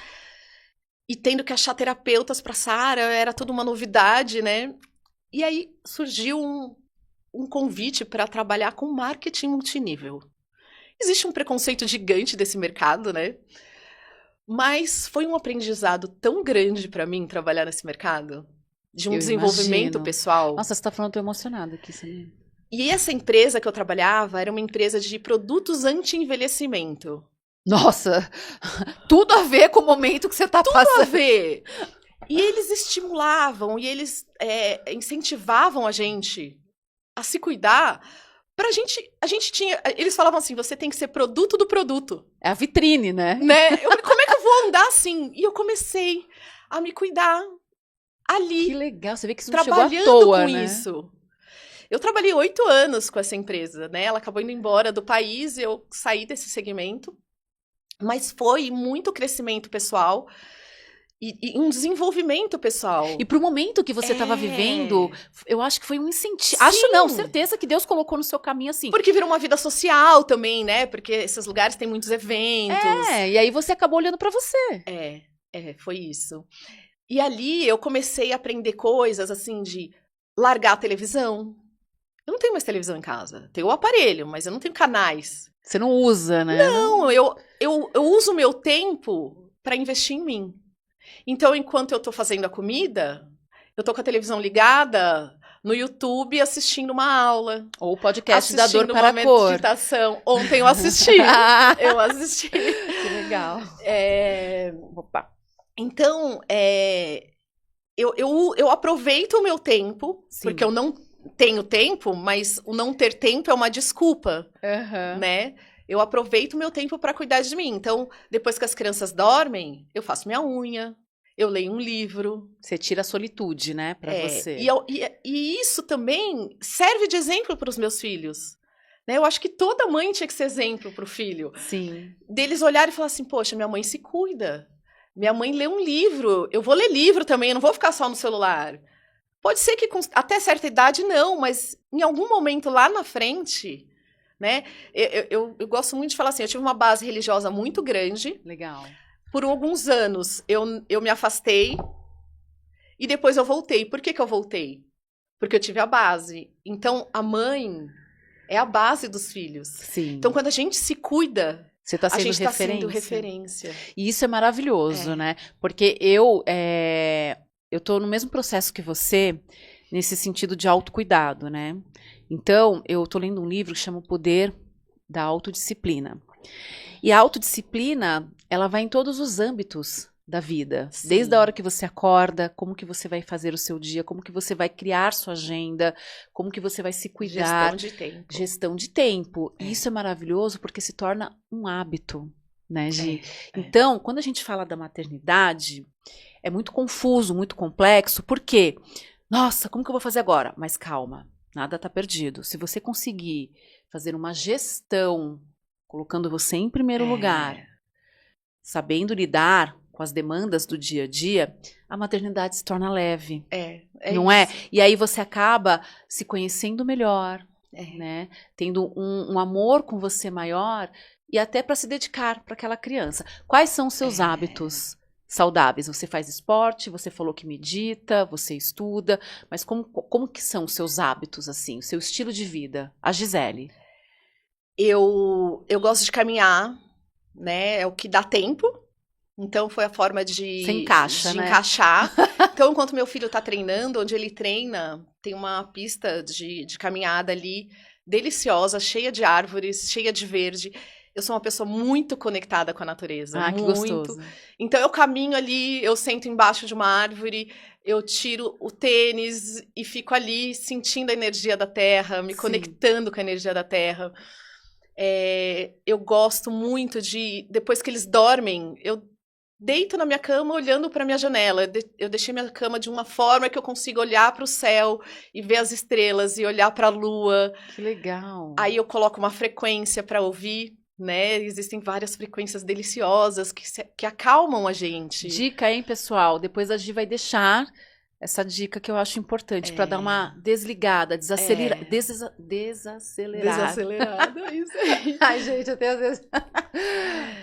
E tendo que achar terapeutas para Sara, era tudo uma novidade, né? E aí surgiu um convite para trabalhar com marketing multinível. Existe um preconceito gigante desse mercado, né? Mas foi um aprendizado tão grande para mim trabalhar nesse mercado, de um desenvolvimento pessoal. Nossa, você tá falando, tô emocionada aqui. Você... E essa empresa que eu trabalhava era uma empresa de produtos anti-envelhecimento. Nossa, tudo a ver com o momento que você tá passando. Tudo a ver. E eles estimulavam, e eles incentivavam a gente a se cuidar. Pra gente, a gente tinha... Eles falavam assim, você tem que ser produto do produto. É a vitrine, né? Eu falei, como é que eu vou andar assim? E eu comecei a me cuidar ali. Que legal, você vê que isso não trabalhando chegou à toa, com né? isso. Eu trabalhei 8 anos com essa empresa, né? Ela acabou indo embora do país, eu saí desse segmento. Mas foi muito crescimento pessoal e um desenvolvimento pessoal. E pro momento que você estava vivendo, eu acho que foi um incentivo. Sim. Acho não, certeza que Deus colocou no seu caminho assim. Porque virou uma vida social também, né? Porque esses lugares têm muitos eventos. E aí você acabou olhando pra você. Foi isso. E ali eu comecei a aprender coisas assim de largar a televisão. Eu não tenho mais televisão em casa. Tenho o aparelho, mas eu não tenho canais. Você não usa, né? Não, eu uso o meu tempo para investir em mim. Então, enquanto eu tô fazendo a comida, eu tô com a televisão ligada no YouTube assistindo uma aula. Ou o podcast da Dor para a uma Cor. meditação. Ontem eu assisti. Que legal. Opa. Então, eu aproveito o meu tempo, Sim. porque eu não tenho tempo, mas o não ter tempo é uma desculpa, né? Eu aproveito o meu tempo para cuidar de mim. Então, depois que as crianças dormem, eu faço minha unha, eu leio um livro. Você tira a solitude, né, para você. E isso também serve de exemplo para os meus filhos. Né? Eu acho que toda mãe tinha que ser exemplo para o filho. Sim. Deles olharem e falar assim, poxa, minha mãe se cuida. Minha mãe lê um livro. Eu vou ler livro também, eu não vou ficar só no celular. Pode ser que até certa idade não, mas em algum momento lá na frente, né? Eu gosto muito de falar assim, eu tive uma base religiosa muito grande. Legal. Por alguns anos eu me afastei e depois eu voltei. Por que eu voltei? Porque eu tive a base. Então, a mãe é a base dos filhos. Sim. Então, quando a gente se cuida, você tá sendo a gente está referência. sendo referência. E isso é maravilhoso, né? Porque eu tô no mesmo processo que você, nesse sentido de autocuidado, né? Então, eu tô lendo um livro que chama O Poder da Autodisciplina. E a autodisciplina, ela vai em todos os âmbitos da vida. Sim. Desde a hora que você acorda, como que você vai fazer o seu dia, como que você vai criar sua agenda, como que você vai se cuidar. Gestão de tempo. Gestão de tempo. E isso é maravilhoso porque se torna um hábito, né, Gi? Então, quando a gente fala da maternidade, é muito confuso, muito complexo, porque, nossa, como que eu vou fazer agora? Mas calma, nada está perdido. Se você conseguir fazer uma gestão, colocando você em primeiro lugar, sabendo lidar com as demandas do dia a dia, a maternidade se torna leve. Não é? E aí você acaba se conhecendo melhor, né? Tendo um amor com você maior e até para se dedicar para aquela criança. Quais são os seus hábitos saudáveis? Você faz esporte, você falou que medita, você estuda, mas como que são os seus hábitos, assim, o seu estilo de vida? A Gisele. Eu gosto de caminhar, né? É o que dá tempo. Então, foi a forma de encaixar. Então, enquanto meu filho está treinando, onde ele treina, tem uma pista de caminhada ali, deliciosa, cheia de árvores, cheia de verde. Eu sou uma pessoa muito conectada com a natureza. Ah, muito. Que gostoso. Então, eu caminho ali, eu sento embaixo de uma árvore, eu tiro o tênis e fico ali sentindo a energia da terra, me conectando com a energia da terra. Eu gosto muito de, depois que eles dormem, eu deito na minha cama olhando para minha janela. Eu deixei minha cama de uma forma que eu consigo olhar para o céu e ver as estrelas e olhar para a lua. Que legal. Aí eu coloco uma frequência para ouvir, né? Existem várias frequências deliciosas que acalmam a gente. Dica, hein, pessoal? Depois a Gi vai deixar essa dica que eu acho importante para dar uma desligada, desacelerar. Desacelerar, isso aí. Ai, gente, até às vezes.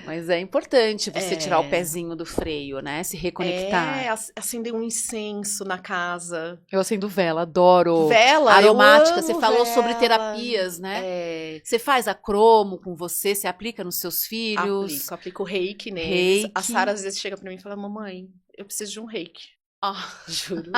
Mas é importante você tirar o pezinho do freio, né? Se reconectar. Acender um incenso na casa. Eu acendo vela, adoro. Vela, aromática. Eu amo você falou vela. sobre terapias, né? Você faz a cromo com você, você aplica nos seus filhos. Aplico reiki neles. A Sara às vezes chega pra mim e fala, mamãe, eu preciso de um reiki. Juro.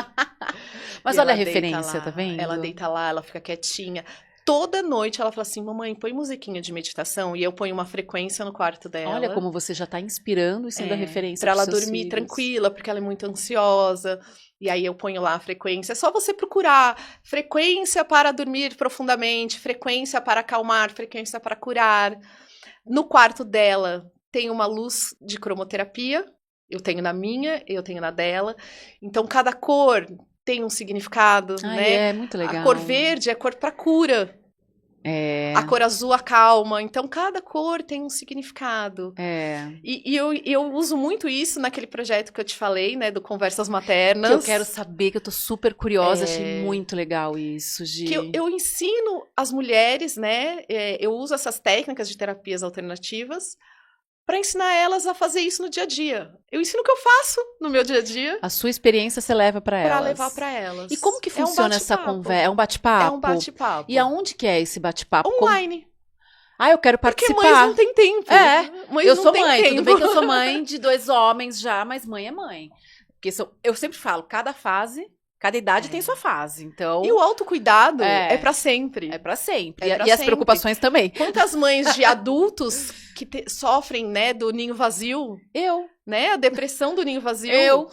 Mas olha a referência, tá vendo? Ela deita lá, ela fica quietinha. Toda noite ela fala assim, mamãe, põe musiquinha de meditação. E eu ponho uma frequência no quarto dela. Olha como você já tá inspirando e sendo a referência pra ela dormir filhos. tranquila, porque ela é muito ansiosa. E aí eu ponho lá a frequência. É só você procurar frequência para dormir profundamente, frequência para acalmar, frequência para curar. No quarto dela tem uma luz de cromoterapia. Eu tenho na minha, eu tenho na dela. Então, cada cor tem um significado, né? É muito legal. A cor verde é cor para cura. A cor azul acalma. Então, cada cor tem um significado. E eu uso muito isso naquele projeto que eu te falei, né? Do Conversas Maternas. Que eu quero saber, que eu tô super curiosa. Achei muito legal isso, Gi. Que eu ensino as mulheres, né? Eu uso essas técnicas de terapias alternativas para ensinar elas a fazer isso no dia a dia. Eu ensino o que eu faço no meu dia a dia. A sua experiência você leva para elas. Para levar para elas. E como que funciona essa conversa? É um bate-papo? É um bate-papo. E aonde que é esse bate-papo? Online. Eu quero participar. Porque mães não têm tempo. Eu sou mãe. Tudo bem que eu sou mãe de 2 homens já, mas mãe é mãe. Porque eu sempre falo, cada fase... Cada idade tem sua fase, então... E o autocuidado é pra sempre. É pra sempre. É pra e as sempre. preocupações também. Quantas mães de adultos que sofrem, né, do ninho vazio? Né? A depressão do ninho vazio. Então,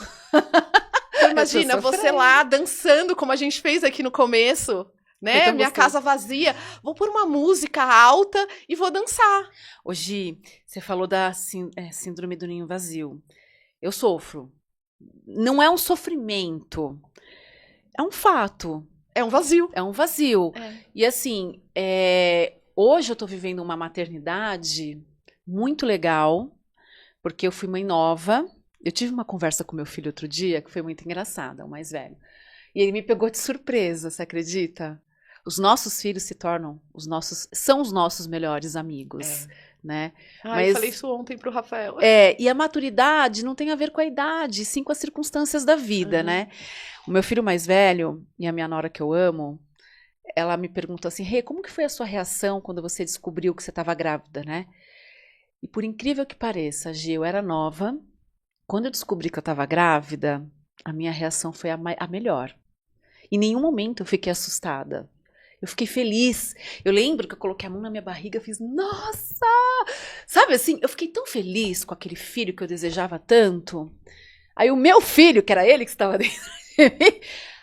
imagina, você lá dançando, como a gente fez aqui no começo, né? Minha casa vazia. Vou pôr uma música alta e vou dançar. Ô, Gi, você falou da síndrome do ninho vazio. Eu sofro. Não é um sofrimento. É um fato. É um vazio. É um vazio. E assim, hoje eu tô vivendo uma maternidade muito legal, porque eu fui mãe nova. Eu tive uma conversa com meu filho outro dia, que foi muito engraçada, o mais velho. E ele me pegou de surpresa, você acredita? Os nossos filhos são os nossos melhores amigos. Né? Eu falei isso ontem pro Rafael. E a maturidade não tem a ver com a idade, sim com as circunstâncias da vida, né? O meu filho mais velho, e a minha nora que eu amo, ela me perguntou assim, Rê, como que foi a sua reação quando você descobriu que você estava grávida, né? E por incrível que pareça, Gi, eu era nova. Quando eu descobri que eu estava grávida, a minha reação foi a melhor. Em nenhum momento eu fiquei assustada. Eu fiquei feliz. Eu lembro que eu coloquei a mão na minha barriga e fiz, nossa! Sabe assim, eu fiquei tão feliz com aquele filho que eu desejava tanto. Aí o meu filho, que era ele que estava dentro de mim,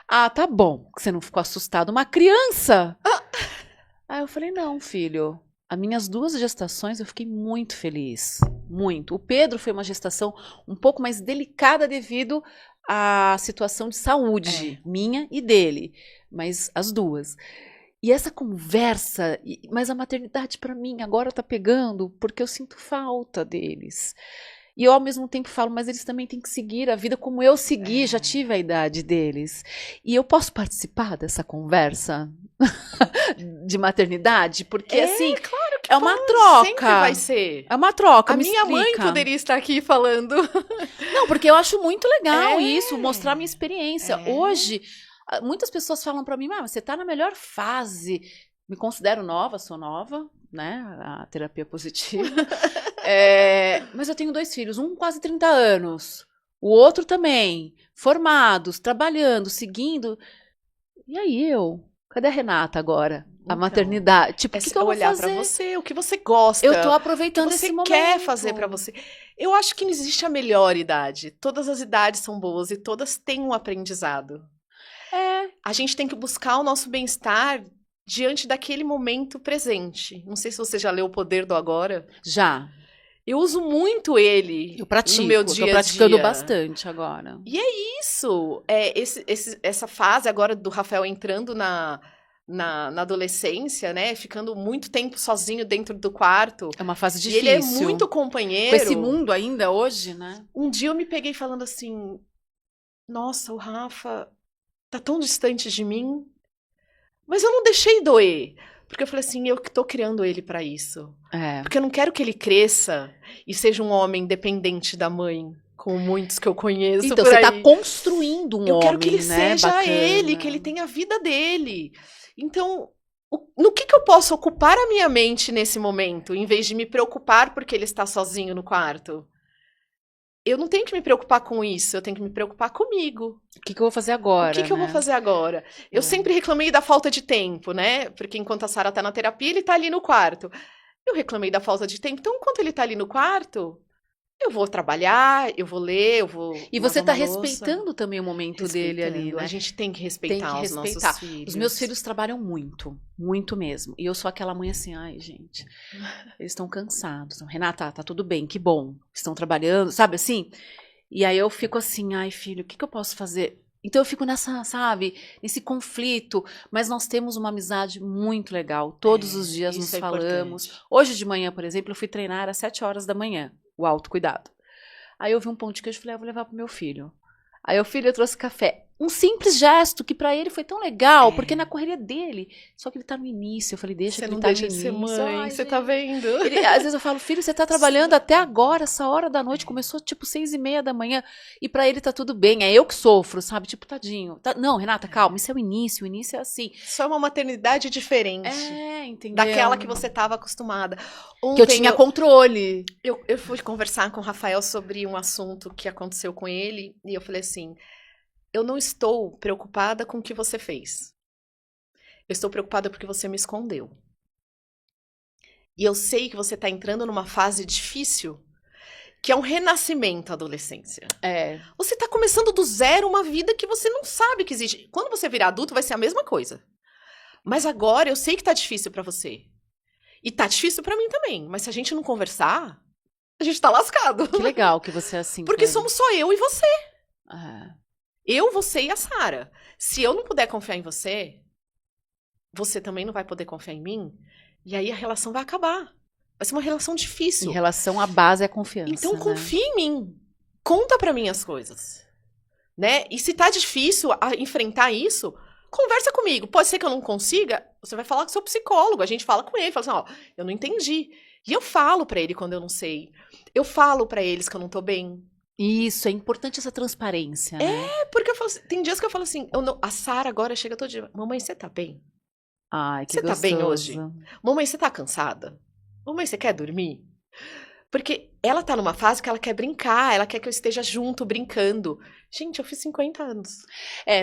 tá bom, que você não ficou assustado. Uma criança! Aí eu falei, não, filho. As minhas 2 gestações eu fiquei muito feliz. Muito. O Pedro foi uma gestação um pouco mais delicada devido à situação de saúde minha e dele. Mas as 2. E essa conversa, mas a maternidade para mim agora tá pegando porque eu sinto falta deles. E eu ao mesmo tempo falo, mas eles também têm que seguir a vida como eu segui, já tive a idade deles. E eu posso participar dessa conversa de maternidade? Porque assim, claro que é uma troca. Sempre vai ser. É uma troca, A minha mãe poderia estar aqui falando. Não, porque eu acho muito legal isso, mostrar minha experiência. Hoje... Muitas pessoas falam pra mim, você tá na melhor fase. Me considero nova, sou nova, né? A terapia positiva. Mas eu tenho 2 filhos, um quase 30 anos, o outro também, formados, trabalhando, seguindo. E aí cadê a Renata agora? A maternidade. Tipo, o que eu vou olhar fazer? Pra você, o que você gosta. Eu tô aproveitando esse momento. O que você quer fazer pra você. Eu acho que não existe a melhor idade. Todas as idades são boas e todas têm um aprendizado. A gente tem que buscar o nosso bem-estar diante daquele momento presente. Não sei se você já leu O Poder do Agora. Já. Eu uso muito ele no meu dia a dia. Tô praticando bastante agora. E é isso. Essa fase agora do Rafael entrando na adolescência, né? Ficando muito tempo sozinho dentro do quarto. É uma fase difícil. E ele é muito companheiro. Com esse mundo ainda hoje, né? Um dia eu me peguei falando assim, nossa, o Rafa... tá tão distante de mim, mas eu não deixei doer, porque eu falei assim, eu que tô criando ele pra isso, porque eu não quero que ele cresça e seja um homem dependente da mãe, como muitos que eu conheço. Então você tá construindo um homem, eu quero que ele seja bacana. ele, que ele tenha a vida dele. Então, no que eu posso ocupar a minha mente nesse momento, em vez de me preocupar porque ele está sozinho no quarto? Eu não tenho que me preocupar com isso, eu tenho que me preocupar comigo. O que eu vou fazer agora? O que eu vou fazer agora? Eu sempre reclamei da falta de tempo, né? Porque enquanto a Sara tá na terapia, ele tá ali no quarto. Eu reclamei da falta de tempo. Então, enquanto ele tá ali no quarto, eu vou trabalhar, eu vou ler, eu vou... E você tá respeitando também o momento dele ali, né? A gente tem que respeitar os nossos filhos. Os meus filhos trabalham muito, muito mesmo. E eu sou aquela mãe assim, ai, gente, eles estão cansados. Renata, tá tudo bem, que bom. Estão trabalhando, sabe assim? E aí eu fico assim, ai, filho, o que eu posso fazer? Então eu fico nessa, sabe, nesse conflito, mas nós temos uma amizade muito legal. Todos os dias nos falamos. Importante. Hoje de manhã, por exemplo, eu fui treinar às 7 horas da manhã, o autocuidado. Aí eu vi um pão de queijo e falei, vou levar pro meu filho. Aí o filho trouxe café. Um simples gesto que pra ele foi tão legal, porque na correria dele, só que ele tá no início. Eu falei, deixa que ele tá no início. Você não deixa de ser mãe, Ai, você tá vendo? às vezes eu falo, filho, você tá trabalhando até agora, essa hora da noite, começou tipo 6:30 da manhã, e pra ele tá tudo bem, é eu que sofro, sabe? Tipo, tadinho. Não, Renata, calma, isso é o início é assim. Isso é uma maternidade diferente. Entendeu? Daquela que você tava acostumada. Que eu tinha controle. Eu fui conversar com o Rafael sobre um assunto que aconteceu com ele, e eu falei assim, eu não estou preocupada com o que você fez. Eu estou preocupada porque você me escondeu. E eu sei que você está entrando numa fase difícil, que é um renascimento à adolescência. Você está começando do zero uma vida que você não sabe que existe. Quando você virar adulto, vai ser a mesma coisa. Mas agora eu sei que tá difícil pra você. E tá difícil pra mim também. Mas se a gente não conversar, a gente tá lascado. Que legal que você é assim. Porque somos só eu e você. Ah. Eu, você e a Sara. Se eu não puder confiar em você, você também não vai poder confiar em mim. E aí a relação vai acabar. Vai ser uma relação difícil. Em relação à base é a confiança. Então confia em mim. Conta pra mim as coisas. Né? E se tá difícil enfrentar isso, conversa comigo. Pode ser que eu não consiga, você vai falar com o seu psicólogo. A gente fala com ele, fala assim, ó, eu não entendi. E eu falo pra ele quando eu não sei. Eu falo pra eles que eu não tô bem. Isso, é importante essa transparência, né? Porque eu falo assim, tem dias que eu falo assim, a Sara agora chega todo dia, mamãe, você tá bem? Ai, que Você tá gostoso. bem hoje? Mamãe, você tá cansada? Mamãe, você quer dormir? Porque ela tá numa fase que ela quer brincar, ela quer que eu esteja junto, brincando. Gente, eu fiz 50 anos.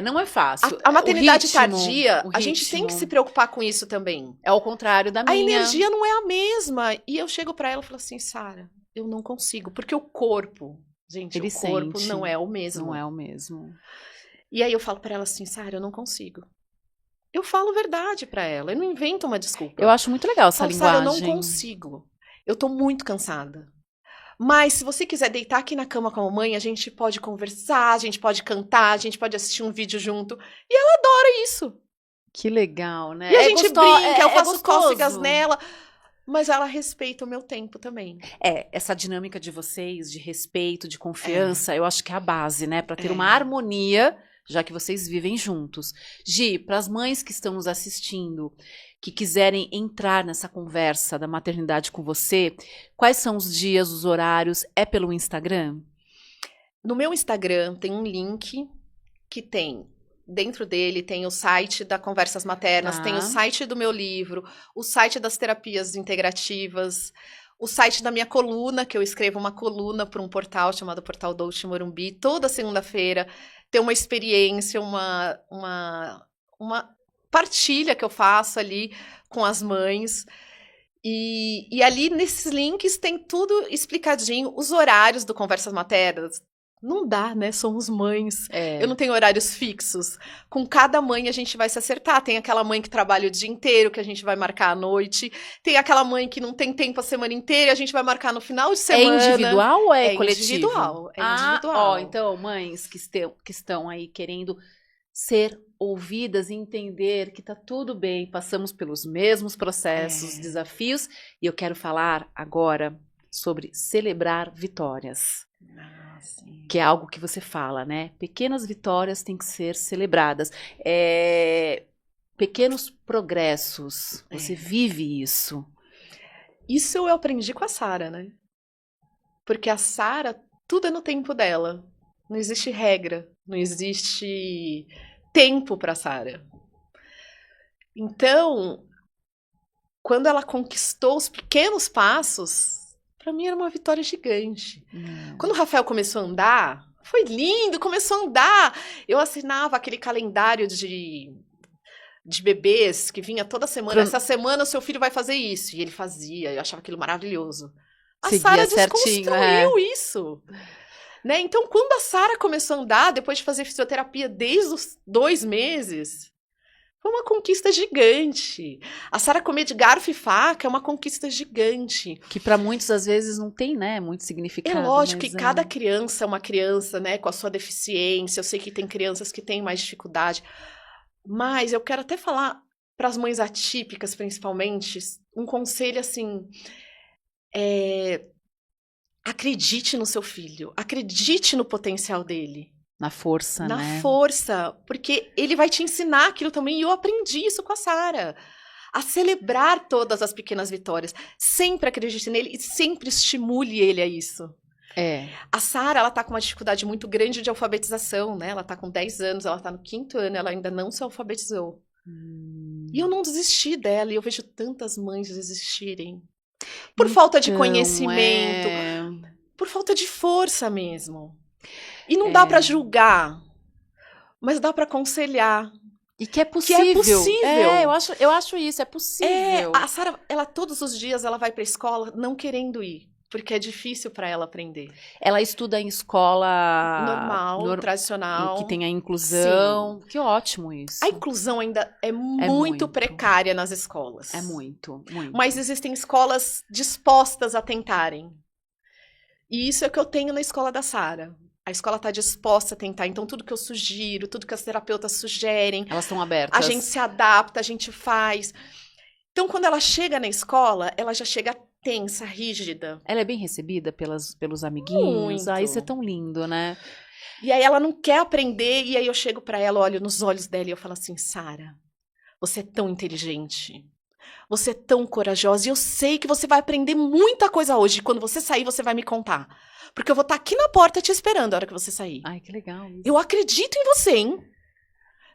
Não é fácil. A maternidade ritmo, tardia, a gente tem que se preocupar com isso também. É o contrário da minha. A energia não é a mesma. E eu chego pra ela e falo assim, Sara, eu não consigo. Porque o corpo, gente, Ele o corpo sente. não é o mesmo. Não é o mesmo. E aí eu falo pra ela assim, Sara, eu não consigo. Eu falo verdade pra ela, eu não invento uma desculpa. Eu acho muito legal essa linguagem. Sara, eu não consigo. Eu tô muito cansada. Mas se você quiser deitar aqui na cama com a mamãe, a gente pode conversar, a gente pode cantar, a gente pode assistir um vídeo junto. E ela adora isso. Que legal, né? E a gente brinca, eu faço gostoso. cócegas nela. Mas ela respeita o meu tempo também. Essa dinâmica de vocês, de respeito, de confiança, eu acho que é a base, né? Pra ter uma harmonia, já que vocês vivem juntos. Gi, para as mães que estão nos assistindo, que quiserem entrar nessa conversa da maternidade com você, quais são os dias, os horários? É pelo Instagram? No meu Instagram tem um link que tem, dentro dele tem o site da Conversas Maternas, tem o site do meu livro, o site das terapias integrativas, o site da minha coluna, que eu escrevo uma coluna para um portal chamado Portal Dolce Morumbi, toda segunda-feira. Tem uma experiência, uma partilha que eu faço ali com as mães. E ali nesses links tem tudo explicadinho, os horários do Conversas Maternas. Não dá, né? Somos mães. Eu não tenho horários fixos. Com cada mãe a gente vai se acertar. Tem aquela mãe que trabalha o dia inteiro, que a gente vai marcar à noite. Tem aquela mãe que não tem tempo a semana inteira, a gente vai marcar no final de semana. É individual ou é coletivo? Individual. É individual. Então, mães que estão aí querendo ser ouvidas e entender que tá tudo bem, passamos pelos mesmos processos, desafios, e eu quero falar agora sobre celebrar vitórias. Que é algo que você fala, né? Pequenas vitórias têm que ser celebradas. Pequenos progressos. Você vive isso. Isso eu aprendi com a Sara, né? Porque a Sara, tudo é no tempo dela. Não existe regra. Não existe tempo para a Sara. Então, quando ela conquistou os pequenos passos, para mim era uma vitória gigante. Quando o Rafael começou a andar, foi lindo, começou a andar. Eu assinava aquele calendário de bebês que vinha toda semana. Essa semana o seu filho vai fazer isso. E ele fazia, eu achava aquilo maravilhoso. A Sara desconstruiu isso. Né? Então, quando a Sara começou a andar, depois de fazer fisioterapia desde os 2 meses, Foi uma conquista gigante. A Sara comer de garfo e faca é uma conquista gigante. Que para muitos, às vezes, não tem, né, muito significado. É lógico que cada criança é uma criança, né, com a sua deficiência. Eu sei que tem crianças que têm mais dificuldade. Mas eu quero até falar para as mães atípicas, principalmente, um conselho assim... acredite no seu filho. Acredite no potencial dele. Na força, Na né? força, porque ele vai te ensinar aquilo também, e eu aprendi isso com a Sara. A celebrar todas as pequenas vitórias. Sempre acredite nele e sempre estimule ele a isso. A Sara, ela tá com uma dificuldade muito grande de alfabetização, né? Ela tá com 10 anos, ela tá no 5º ano, ela ainda não se alfabetizou. E eu não desisti dela, e eu vejo tantas mães desistirem. Por falta de conhecimento, por falta de força mesmo. E não dá pra julgar, mas dá pra aconselhar. E que é possível. Que é possível. Eu acho isso, é possível. A Sara, ela todos os dias ela vai pra escola não querendo ir, porque é difícil pra ela aprender. Ela estuda em escola normal, tradicional. Que tem a inclusão. Sim. Que ótimo isso. A inclusão ainda é muito precária nas escolas. É muito. Mas existem escolas dispostas a tentarem. E isso é o que eu tenho na escola da Sara. A escola está disposta a tentar. Então, tudo que eu sugiro, tudo que as terapeutas sugerem... Elas estão abertas. A gente se adapta, a gente faz. Então, quando ela chega na escola, ela já chega tensa, rígida. Ela é bem recebida pelos amiguinhos? Muito. Isso é tão lindo, né? E aí, ela não quer aprender. E aí, eu chego para ela, olho nos olhos dela e eu falo assim, Sara, você é tão inteligente. Você é tão corajosa. E eu sei que você vai aprender muita coisa hoje. Quando você sair, você vai me contar. Porque eu vou estar aqui na porta te esperando a hora que você sair. Ai, que legal isso. Eu acredito em você, hein?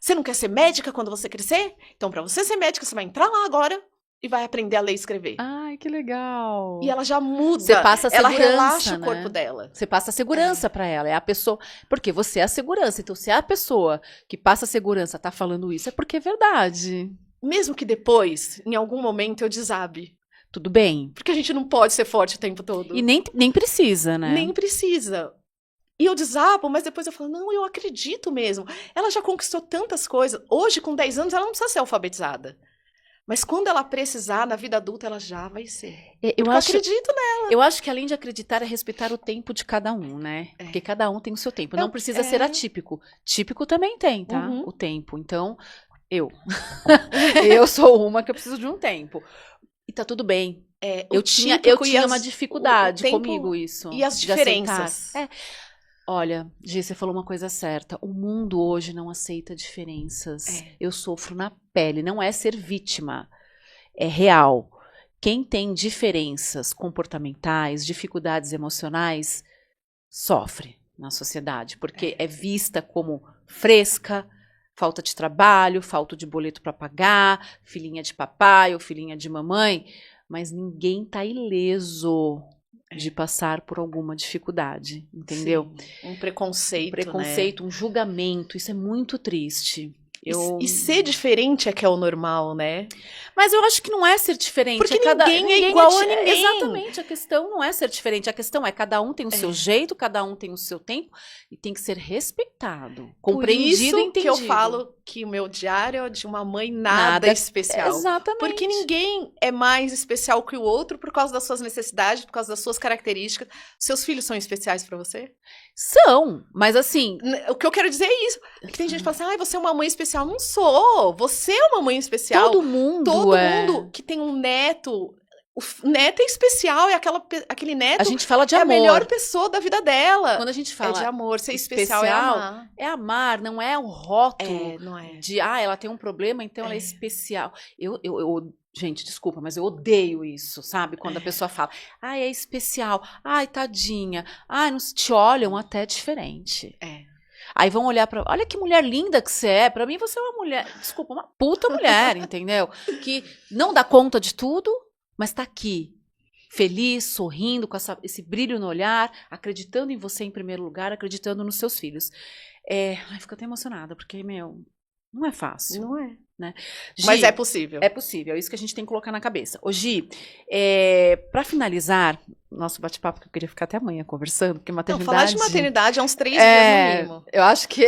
Você não quer ser médica quando você crescer? Então, pra você ser médica, você vai entrar lá agora e vai aprender a ler e escrever. Ai, que legal. E ela já muda. Você passa a segurança, ela relaxa né? o corpo dela. Você passa a segurança pra ela. É a pessoa... Porque você é a segurança. Então, se a pessoa que passa a segurança tá falando isso, é porque é verdade. Mesmo que depois, em algum momento, eu desabe. Tudo bem. Porque a gente não pode ser forte o tempo todo. E nem precisa, né? Nem precisa. E eu desabo, mas depois eu falo, não, eu acredito mesmo. Ela já conquistou tantas coisas. Hoje, com 10 anos, ela não precisa ser alfabetizada. Mas quando ela precisar, na vida adulta, ela já vai ser. Eu acredito nela. Eu acho que além de acreditar, é respeitar o tempo de cada um, né? Porque cada um tem o seu tempo. Não precisa ser atípico. Típico também tem, tá? O tempo. Então, eu sou uma que eu preciso de um tempo. E tá tudo bem. Eu tinha uma dificuldade comigo isso. E as diferenças. Olha, Gi, você falou uma coisa certa. O mundo hoje não aceita diferenças. Eu sofro na pele. Não é ser vítima. É real. Quem tem diferenças comportamentais, dificuldades emocionais, sofre na sociedade. Porque é vista como fresca, falta de trabalho, falta de boleto para pagar, filhinha de papai ou filhinha de mamãe, mas ninguém tá ileso de passar por alguma dificuldade, entendeu? Sim, um preconceito, né? Um julgamento, isso é muito triste. E ser diferente é que é o normal, né? Mas eu acho que não é ser diferente. Porque ninguém é igual a ninguém. Exatamente, a questão não é ser diferente. A questão é cada um tem o seu jeito, cada um tem o seu tempo e tem que ser respeitado, compreendido e entendido. Por isso que eu falo que o meu diário é de uma mãe nada especial. Exatamente. Porque ninguém é mais especial que o outro por causa das suas necessidades, por causa das suas características. Seus filhos são especiais pra você? São, mas assim... O que eu quero dizer é isso. Que tem gente que fala assim, você é uma mãe especial. Não sou. Você é uma mãe especial. Todo mundo que tem um neto... O neto é especial, aquele neto a gente fala de amor. É a melhor pessoa da vida dela. Quando a gente fala de amor, ser especial é amar. É amar, não é o rótulo não é. de, ela tem um problema, então ela é especial. Gente, desculpa, mas eu odeio isso, sabe? Quando a pessoa fala, é especial, tadinha, não te olham até diferente. Aí vão olhar pra... Olha que mulher linda que você é. Pra mim, você é uma mulher... Desculpa, uma puta mulher, entendeu? Que não dá conta de tudo, mas tá aqui, feliz, sorrindo, com esse brilho no olhar, acreditando em você em primeiro lugar, acreditando nos seus filhos. Fico até emocionada, porque, não é fácil. Não é. né? Mas Gi, é possível. é possível, é isso que a gente tem que colocar na cabeça. Ô Gi, para finalizar nosso bate-papo, que eu queria ficar até amanhã conversando, porque Não, maternidade... falar de maternidade há uns 3 dias no mínimo. Eu acho que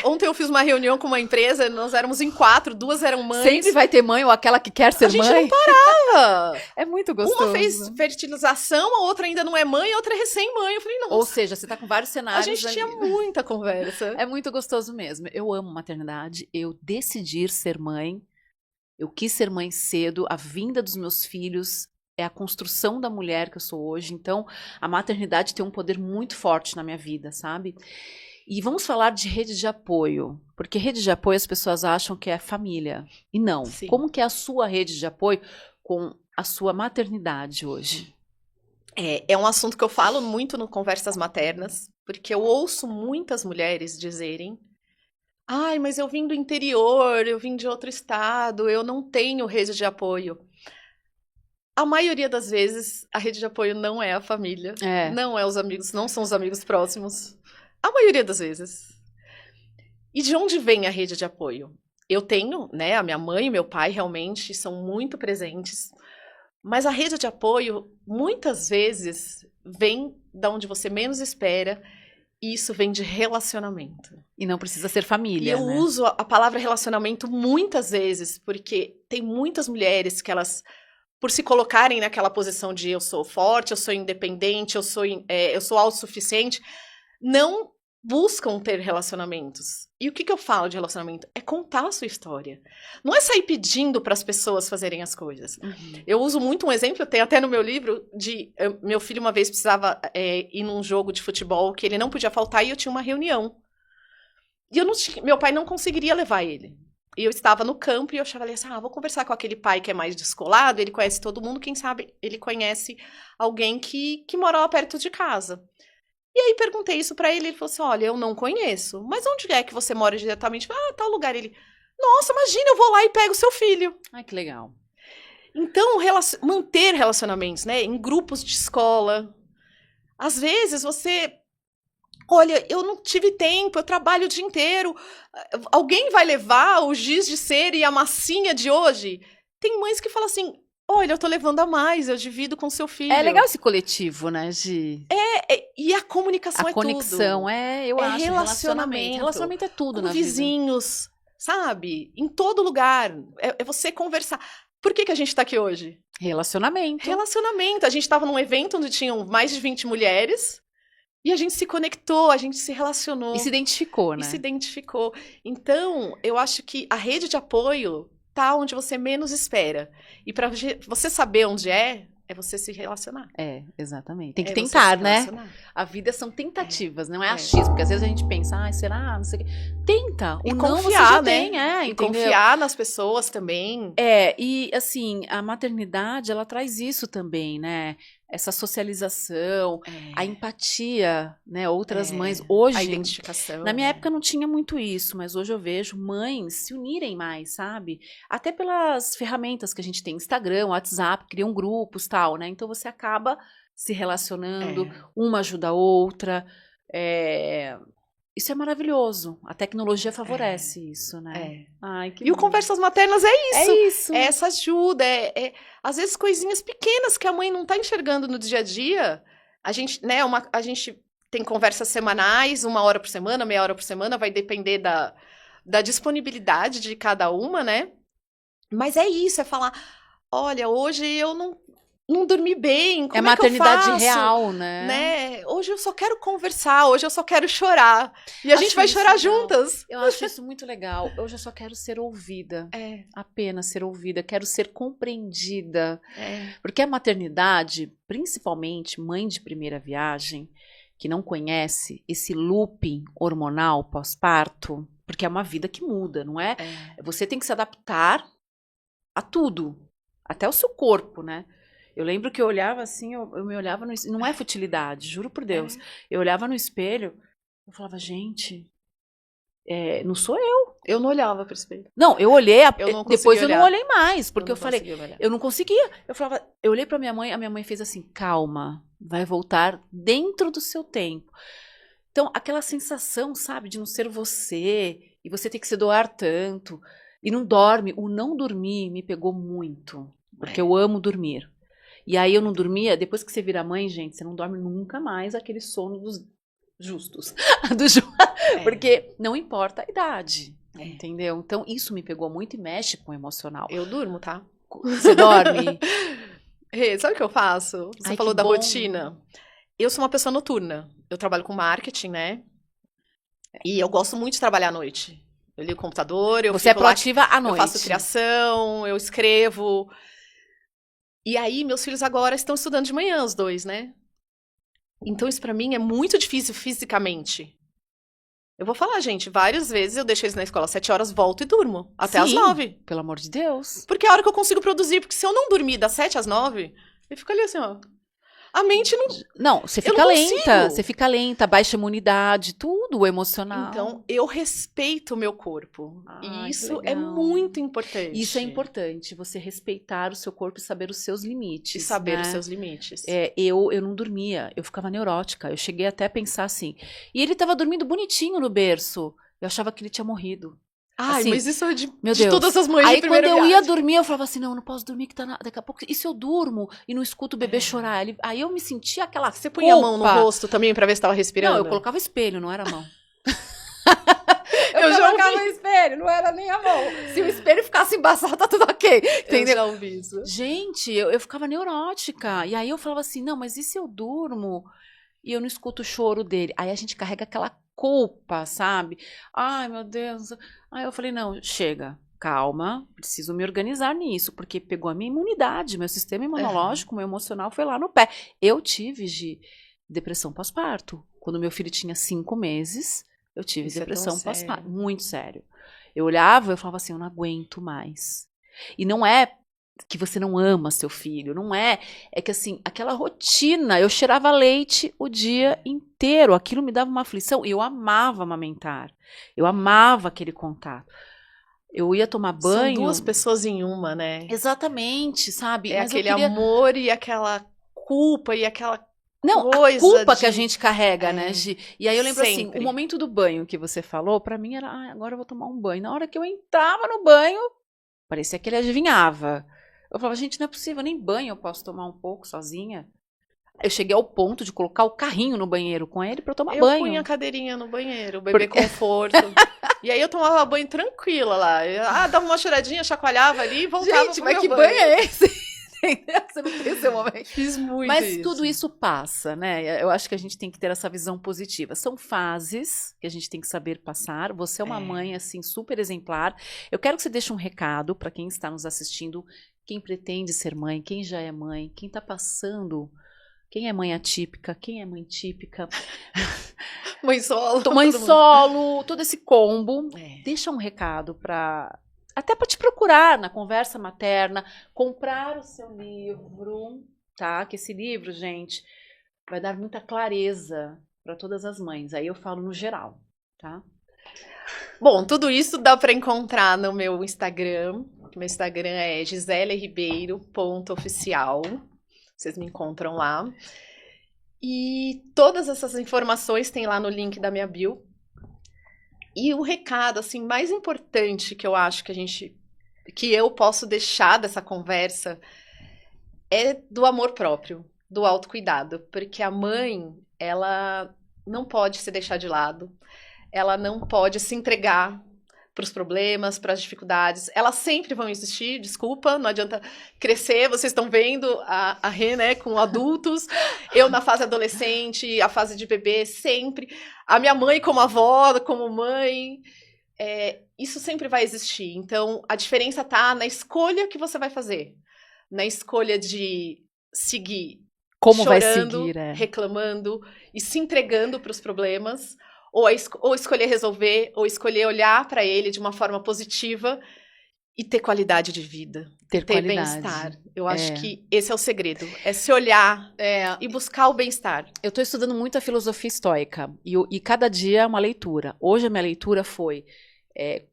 Ontem eu fiz uma reunião com uma empresa, nós éramos em 4, 2 eram mães. Sempre vai ter mãe ou aquela que quer ser A gente mãe. não parava. É muito gostoso. Uma fez fertilização, a outra ainda não é mãe, a outra é recém-mãe. Eu falei, não. Ou seja, você tá com vários A cenários. gente tinha muita conversa. É muito gostoso mesmo. Eu amo maternidade, eu decidi ser mãe, eu quis ser mãe cedo, a vinda dos meus filhos é a construção da mulher que eu sou hoje, então a maternidade tem um poder muito forte na minha vida, sabe? E vamos falar de rede de apoio, porque rede de apoio as pessoas acham que é família, e não. Sim. Como que é a sua rede de apoio com a sua maternidade hoje? É um assunto que eu falo muito no Conversas Maternas, porque eu ouço muitas mulheres dizerem: ai, mas eu vim do interior, eu vim de outro estado, eu não tenho rede de apoio. A maioria das vezes, a rede de apoio não é a família, não é os amigos, não são os amigos próximos. A maioria das vezes. E de onde vem a rede de apoio? Eu tenho, né, a minha mãe e meu pai realmente são muito presentes, mas a rede de apoio, muitas vezes, vem da onde você menos espera, e isso vem de relacionamento. E não precisa ser família, E eu né? uso a palavra relacionamento muitas vezes, porque tem muitas mulheres que elas, por se colocarem naquela posição de eu sou forte, eu sou independente, eu sou autossuficiente, não buscam ter relacionamentos. E o que eu falo de relacionamento? É contar a sua história. Não é sair pedindo para as pessoas fazerem as coisas. Uhum. Eu uso muito um exemplo, eu tenho até no meu livro, meu filho uma vez precisava ir num jogo de futebol que ele não podia faltar e eu tinha uma reunião. E meu pai não conseguiria levar ele. E eu estava no campo e eu falei assim, vou conversar com aquele pai que é mais descolado, ele conhece todo mundo, quem sabe ele conhece alguém que mora lá perto de casa. E aí perguntei isso pra ele falou assim, olha, eu não conheço, mas onde é que você mora diretamente? Tal lugar. Ele, nossa, imagina, eu vou lá e pego o seu filho. Ai, que legal. Então, manter relacionamentos, né, em grupos de escola. Às vezes você... Olha, eu não tive tempo, eu trabalho o dia inteiro. Alguém vai levar o giz de cera e a massinha de hoje? Tem mães que falam assim, olha, eu tô levando a mais, eu divido com seu filho. É legal esse coletivo, né, Gi? E a comunicação é tudo. A conexão, eu acho. Relacionamento. Relacionamento é tudo com na vizinhos, sabe? Em todo lugar. É você conversar. Por que a gente tá aqui hoje? vida. Relacionamento. Relacionamento. A gente tava num evento onde tinham mais de 20 mulheres. E a gente se conectou, a gente se relacionou. E se identificou, né? E se identificou. Então, eu acho que a rede de apoio tá onde você menos espera. E para você saber onde é você se relacionar. Exatamente. Tem que É tentar, você se né? relacionar. A vida são tentativas, não é achismo. Porque às vezes a gente pensa, será? Não sei o quê. Tenta. E O não confiar, você já né? tem, E entendeu? confiar nas pessoas também. E assim, a maternidade, ela traz isso também, né? Essa socialização, a empatia, né? Outras mães. Hoje, a identificação. na minha época não tinha muito isso, mas hoje eu vejo mães se unirem mais, sabe? Até pelas ferramentas que a gente tem, Instagram, WhatsApp, criam grupos, tal, né? Então você acaba se relacionando, uma ajuda a outra. Isso é maravilhoso. A tecnologia favorece isso, né? Ai, que e o Conversas Maternas é isso. É isso. É essa ajuda. Às vezes coisinhas pequenas que a mãe não tá enxergando no dia a dia. A gente, né, a gente tem conversas semanais, 1 hora por semana, meia hora por semana, vai depender da disponibilidade de cada uma, né? Mas é isso, é falar, olha, hoje eu não dormi bem, como é que eu maternidade faço? real, né? Hoje eu só quero conversar, hoje eu só quero chorar. E a gente vai chorar juntas. Eu acho isso muito legal. Hoje eu só quero ser ouvida. Apenas ser ouvida. Quero ser compreendida. Porque a maternidade, principalmente mãe de primeira viagem, que não conhece esse looping hormonal pós-parto, porque é uma vida que muda, não é? Você tem que se adaptar a tudo. Até o seu corpo, né? Eu lembro que eu olhava assim, eu me olhava no espelho, não é futilidade, juro por Deus. Eu olhava no espelho, eu falava, gente, não sou eu. Eu não olhava pro espelho. Não, eu olhei, depois eu olhar. não olhei mais, porque eu falei, olhar. eu não conseguia. Eu olhei pra minha mãe, a minha mãe fez assim, calma, vai voltar dentro do seu tempo. Então, aquela sensação, sabe, de não ser você, e você ter que se doar tanto. E não dorme. O não dormir me pegou muito. Porque eu amo dormir. E aí eu não dormia. Depois que você vira mãe, gente, você não dorme nunca mais aquele sono dos justos. Porque não importa a idade. Entendeu? Então isso me pegou muito e mexe com o emocional. Eu durmo, tá? Você dorme? Sabe o que eu faço? Você Ai, falou que da bom. rotina. Eu sou uma pessoa noturna. Eu trabalho com marketing, né? E eu gosto muito de trabalhar à noite. Eu ligo o computador, eu Você é fico lá, proativa à noite. eu faço criação, eu escrevo. E aí, meus filhos agora estão estudando de manhã, os dois, né? Então, isso pra mim é muito difícil fisicamente. Eu vou falar, gente, várias vezes eu deixo eles na escola às 7 horas, volto e durmo. Até às 9. Pelo amor de Deus. Porque é a hora que eu consigo produzir. Porque se eu não dormir das 7 às 9, eu fico ali assim, ó. A mente não... Não, você Eu fica não lenta. consigo. Você fica lenta, baixa imunidade, tudo, o emocional. Então, eu respeito o meu corpo. Ai, E que isso é legal. muito importante. Isso é importante, você respeitar o seu corpo e saber os seus limites. E saber né? os seus limites. Eu não dormia, eu ficava neurótica. Eu cheguei até a pensar assim. E ele tava dormindo bonitinho no berço. Eu achava que ele tinha morrido. Ai, assim, mas isso é de Meu Deus. todas as mães Aí de primeira quando eu ia viagem. dormir, eu falava assim, não posso dormir que daqui a pouco... E se eu durmo e não escuto o bebê chorar? Aí eu me sentia aquela Você punha a mão no culpa. rosto também pra ver se tava respirando? Não, eu colocava espelho, não era a mão. Eu já colocava o espelho, não era nem a mão. Se o espelho ficasse embaçado, tá tudo ok. Entendeu? Eu já ouvi isso. Gente, eu ficava neurótica. E aí eu falava assim, não, mas e se eu durmo e eu não escuto o choro dele? Aí a gente carrega aquela culpa, sabe? Ai, meu Deus. Aí eu falei, não, chega, calma, preciso me organizar nisso, porque pegou a minha imunidade, meu sistema imunológico, meu emocional foi lá no pé. Eu tive de depressão pós-parto. Quando meu filho tinha 5 meses, eu tive Isso é tão depressão pós-parto. sério. Muito sério. Eu olhava e falava assim, eu não aguento mais. E não é que você não ama seu filho, não é. É que assim, aquela rotina, eu cheirava leite o dia inteiro, aquilo me dava uma aflição. E eu amava amamentar, eu amava aquele contato. Eu ia tomar banho. São duas pessoas em uma, né? Exatamente, sabe? É Mas aquele eu queria... amor e aquela culpa e aquela Não, coisa a culpa de... que a gente carrega, né, Gi? E aí eu lembro Sempre. assim, o momento do banho que você falou, pra mim era, agora eu vou tomar um banho. Na hora que eu entrava no banho, parecia que ele adivinhava. Eu falava, gente, não é possível, nem banho eu posso tomar um pouco sozinha. Eu cheguei ao ponto de colocar o carrinho no banheiro com ele pra eu tomar banho. Eu punha a cadeirinha no banheiro, bebê conforto. E aí eu tomava banho tranquila lá. Dava uma choradinha, chacoalhava ali e voltava Gente, pro mas meu que banho. banho é esse? Entendeu? Você não tem seu momento. Fiz muito Mas isso. tudo isso passa, né? Eu acho que a gente tem que ter essa visão positiva. São fases que a gente tem que saber passar. Você é uma mãe, assim, super exemplar. Eu quero que você deixe um recado para quem está nos assistindo, quem pretende ser mãe, quem já é mãe, quem está passando, quem é mãe atípica, quem é mãe típica. Mãe solo. Mãe todo mundo. solo, todo esse combo. É. Deixa um recado para... Até para te procurar na conversa materna, comprar o seu livro, tá? Que esse livro, gente, vai dar muita clareza para todas as mães. Aí eu falo no geral, tá? Bom, tudo isso dá para encontrar no meu Instagram. Meu Instagram é giseleRibeiro.oficial. Vocês me encontram lá. E todas essas informações tem lá no link da minha bio. E o recado, assim, mais importante que eu acho que eu posso deixar dessa conversa é do amor próprio, do autocuidado. Porque a mãe, ela não pode se deixar de lado, ela não pode se entregar para os problemas, para as dificuldades. Elas sempre vão existir, desculpa, não adianta crescer. Vocês estão vendo a Rê, né, com adultos, eu na fase adolescente, a fase de bebê, sempre. A minha mãe como avó, como mãe, isso sempre vai existir. Então, a diferença está na escolha que você vai fazer, na escolha de seguir Como chorando, vai seguir, reclamando e se entregando para os problemas, ou escolher resolver, ou escolher olhar para ele de uma forma positiva e ter qualidade de vida, ter bem-estar. Eu acho que esse é o segredo, é se olhar e buscar o bem-estar. Eu estou estudando muito a filosofia estoica e cada dia é uma leitura. Hoje a minha leitura foi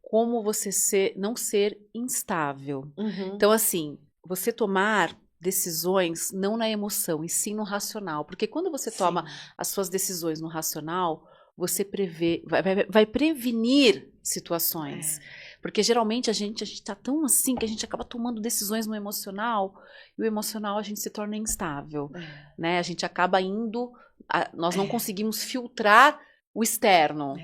como você não ser instável. Uhum. Então, assim, você tomar decisões não na emoção, e sim no racional. Porque quando você toma as suas decisões no racional, você vai prevenir situações. Porque geralmente a gente tá tão assim que a gente acaba tomando decisões no emocional, e o emocional a gente se torna instável, né? A gente acaba indo, nós não conseguimos filtrar o externo,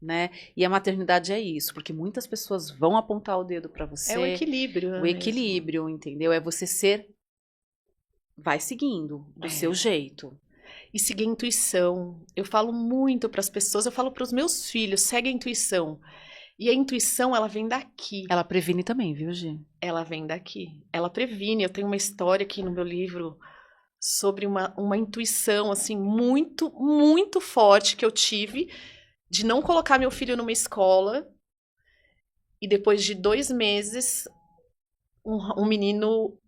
né? E a maternidade é isso, porque muitas pessoas vão apontar o dedo para você. É o equilíbrio. O equilíbrio, entendeu? É você vai seguindo do seu jeito. E seguir a intuição. Eu falo muito para as pessoas, eu falo para os meus filhos, segue a intuição. E a intuição, ela vem daqui. Ela previne também, viu, Gi? Ela vem daqui. Ela previne. Eu tenho uma história aqui no meu livro sobre uma intuição, assim, muito, muito forte que eu tive de não colocar meu filho numa escola. E depois de 2 meses, um menino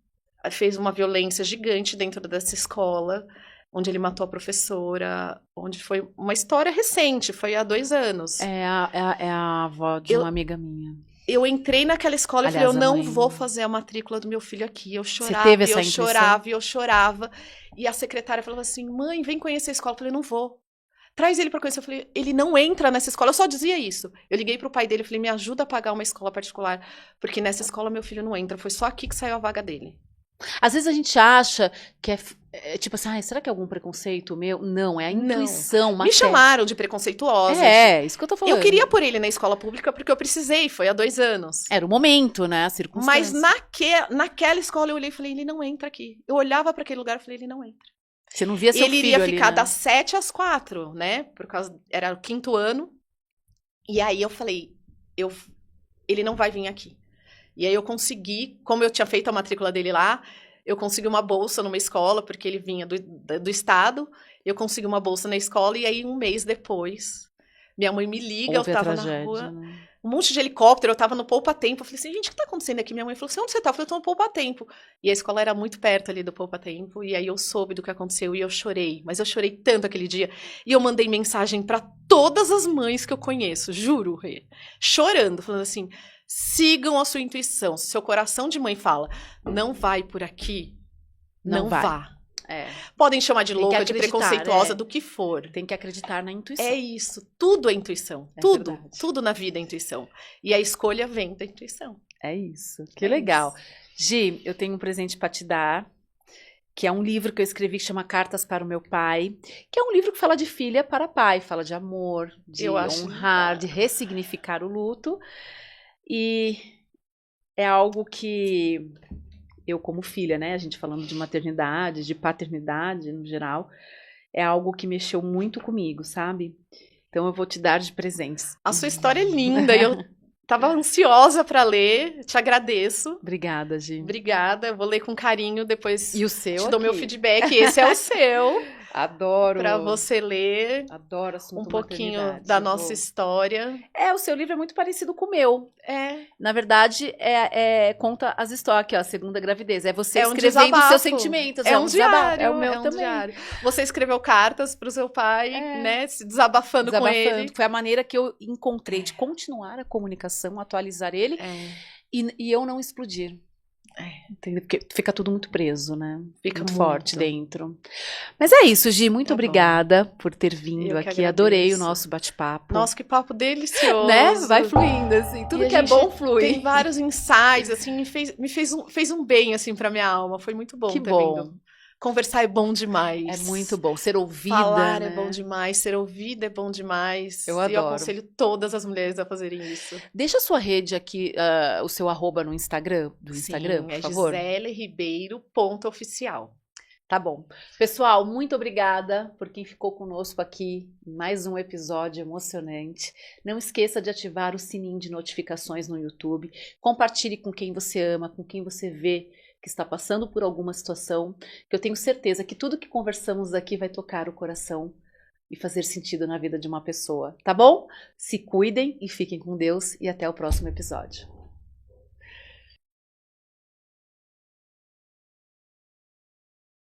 fez uma violência gigante dentro dessa escola, onde ele matou a professora, onde foi uma história recente, foi há 2 anos. É a avó de uma amiga minha. Eu entrei naquela escola e falei, eu não vou fazer a matrícula do meu filho aqui. Eu chorava, você teve essa intuição? eu chorava. E a secretária falava assim, mãe, vem conhecer a escola. Eu falei, não vou. Traz ele para conhecer. Eu falei, ele não entra nessa escola. Eu só dizia isso. Eu liguei pro pai dele e falei, me ajuda a pagar uma escola particular, porque nessa escola meu filho não entra. Foi só aqui que saiu a vaga dele. Às vezes a gente acha que é tipo assim, será que é algum preconceito meu? Não, é a intuição. Me chamaram de preconceituosa. Isso que eu tô falando. Eu queria pôr ele na escola pública porque eu precisei, foi há 2 anos. Era o momento, né, a circunstância. Mas naquela escola eu olhei e falei, ele não entra aqui. Eu olhava para aquele lugar e falei, ele não entra. Você não via seu filho ali, Ele iria ficar né? das 7 às 4, né? Por causa, era o 5º ano. E aí eu falei, ele não vai vir aqui. E aí eu consegui, como eu tinha feito a matrícula dele lá, eu consegui uma bolsa numa escola, porque ele vinha do estado, eu consegui uma bolsa na escola, e aí 1 mês depois, minha mãe me liga, eu tava na rua, um monte de helicóptero, eu tava no Poupa-Tempo, eu falei assim, gente, o que tá acontecendo aqui? Minha mãe falou assim, onde você tá? Eu falei, eu tô no Poupa-Tempo. E a escola era muito perto ali do Poupa-Tempo, e aí eu soube do que aconteceu, e eu chorei, mas eu chorei tanto aquele dia, e eu mandei mensagem pra todas as mães que eu conheço, juro, Rê, chorando, falando assim, sigam a sua intuição. Se seu coração de mãe fala, não vai por aqui, não vá. Podem chamar de louca, de preconceituosa, do que for. Tem que acreditar na intuição. É isso. Tudo é intuição. Tudo na vida é intuição. E a escolha vem da intuição. É isso. Que legal. Gi, eu tenho um presente para te dar, que é um livro que eu escrevi que chama Cartas para o Meu Pai, que é um livro que fala de filha para pai, fala de amor, de honrar, de ressignificar o luto. E é algo que eu, como filha, né, a gente falando de maternidade, de paternidade no geral, é algo que mexeu muito comigo, sabe? Então eu vou te dar de presentes. A sua história é linda, eu tava ansiosa para ler, te agradeço. Obrigada, Gi. Obrigada, eu vou ler com carinho depois. E o seu te dou meu feedback, esse é o seu. Adoro. Para você ler. Adoro assunto um pouquinho da nossa história. O seu livro é muito parecido com o meu. Na verdade, conta as histórias aqui, ó, a segunda gravidez. É você escrevendo os seus sentimentos. É um diário. É o meu também. Diário. Você escreveu cartas pro seu pai, né? Se desabafando com ele. Foi a maneira que eu encontrei de continuar a comunicação, atualizar ele e eu não explodir. Entendeu? Porque fica tudo muito preso, né? Fica muito forte dentro. Mas é isso, Gi. Muito obrigada por ter vindo aqui. Adorei o nosso bate-papo. Nossa, que papo delicioso. Né? Vai fluindo, assim. Tudo que é bom flui. Tem vários insights, assim, me fez um bem, assim, pra minha alma. Foi muito bom ter vindo. Conversar é bom demais. É muito bom. Ser ouvida, falar né? é bom demais. Ser ouvida é bom demais. Eu adoro. E eu aconselho todas as mulheres a fazerem isso. Deixa a sua rede aqui, o seu @, no Instagram, por favor. GiselleRibeiro.oficial. Tá bom. Pessoal, muito obrigada por quem ficou conosco aqui em mais um episódio emocionante. Não esqueça de ativar o sininho de notificações no YouTube. Compartilhe com quem você ama, com quem você vê que está passando por alguma situação, que eu tenho certeza que tudo que conversamos aqui vai tocar o coração e fazer sentido na vida de uma pessoa, tá bom? Se cuidem e fiquem com Deus e até o próximo episódio.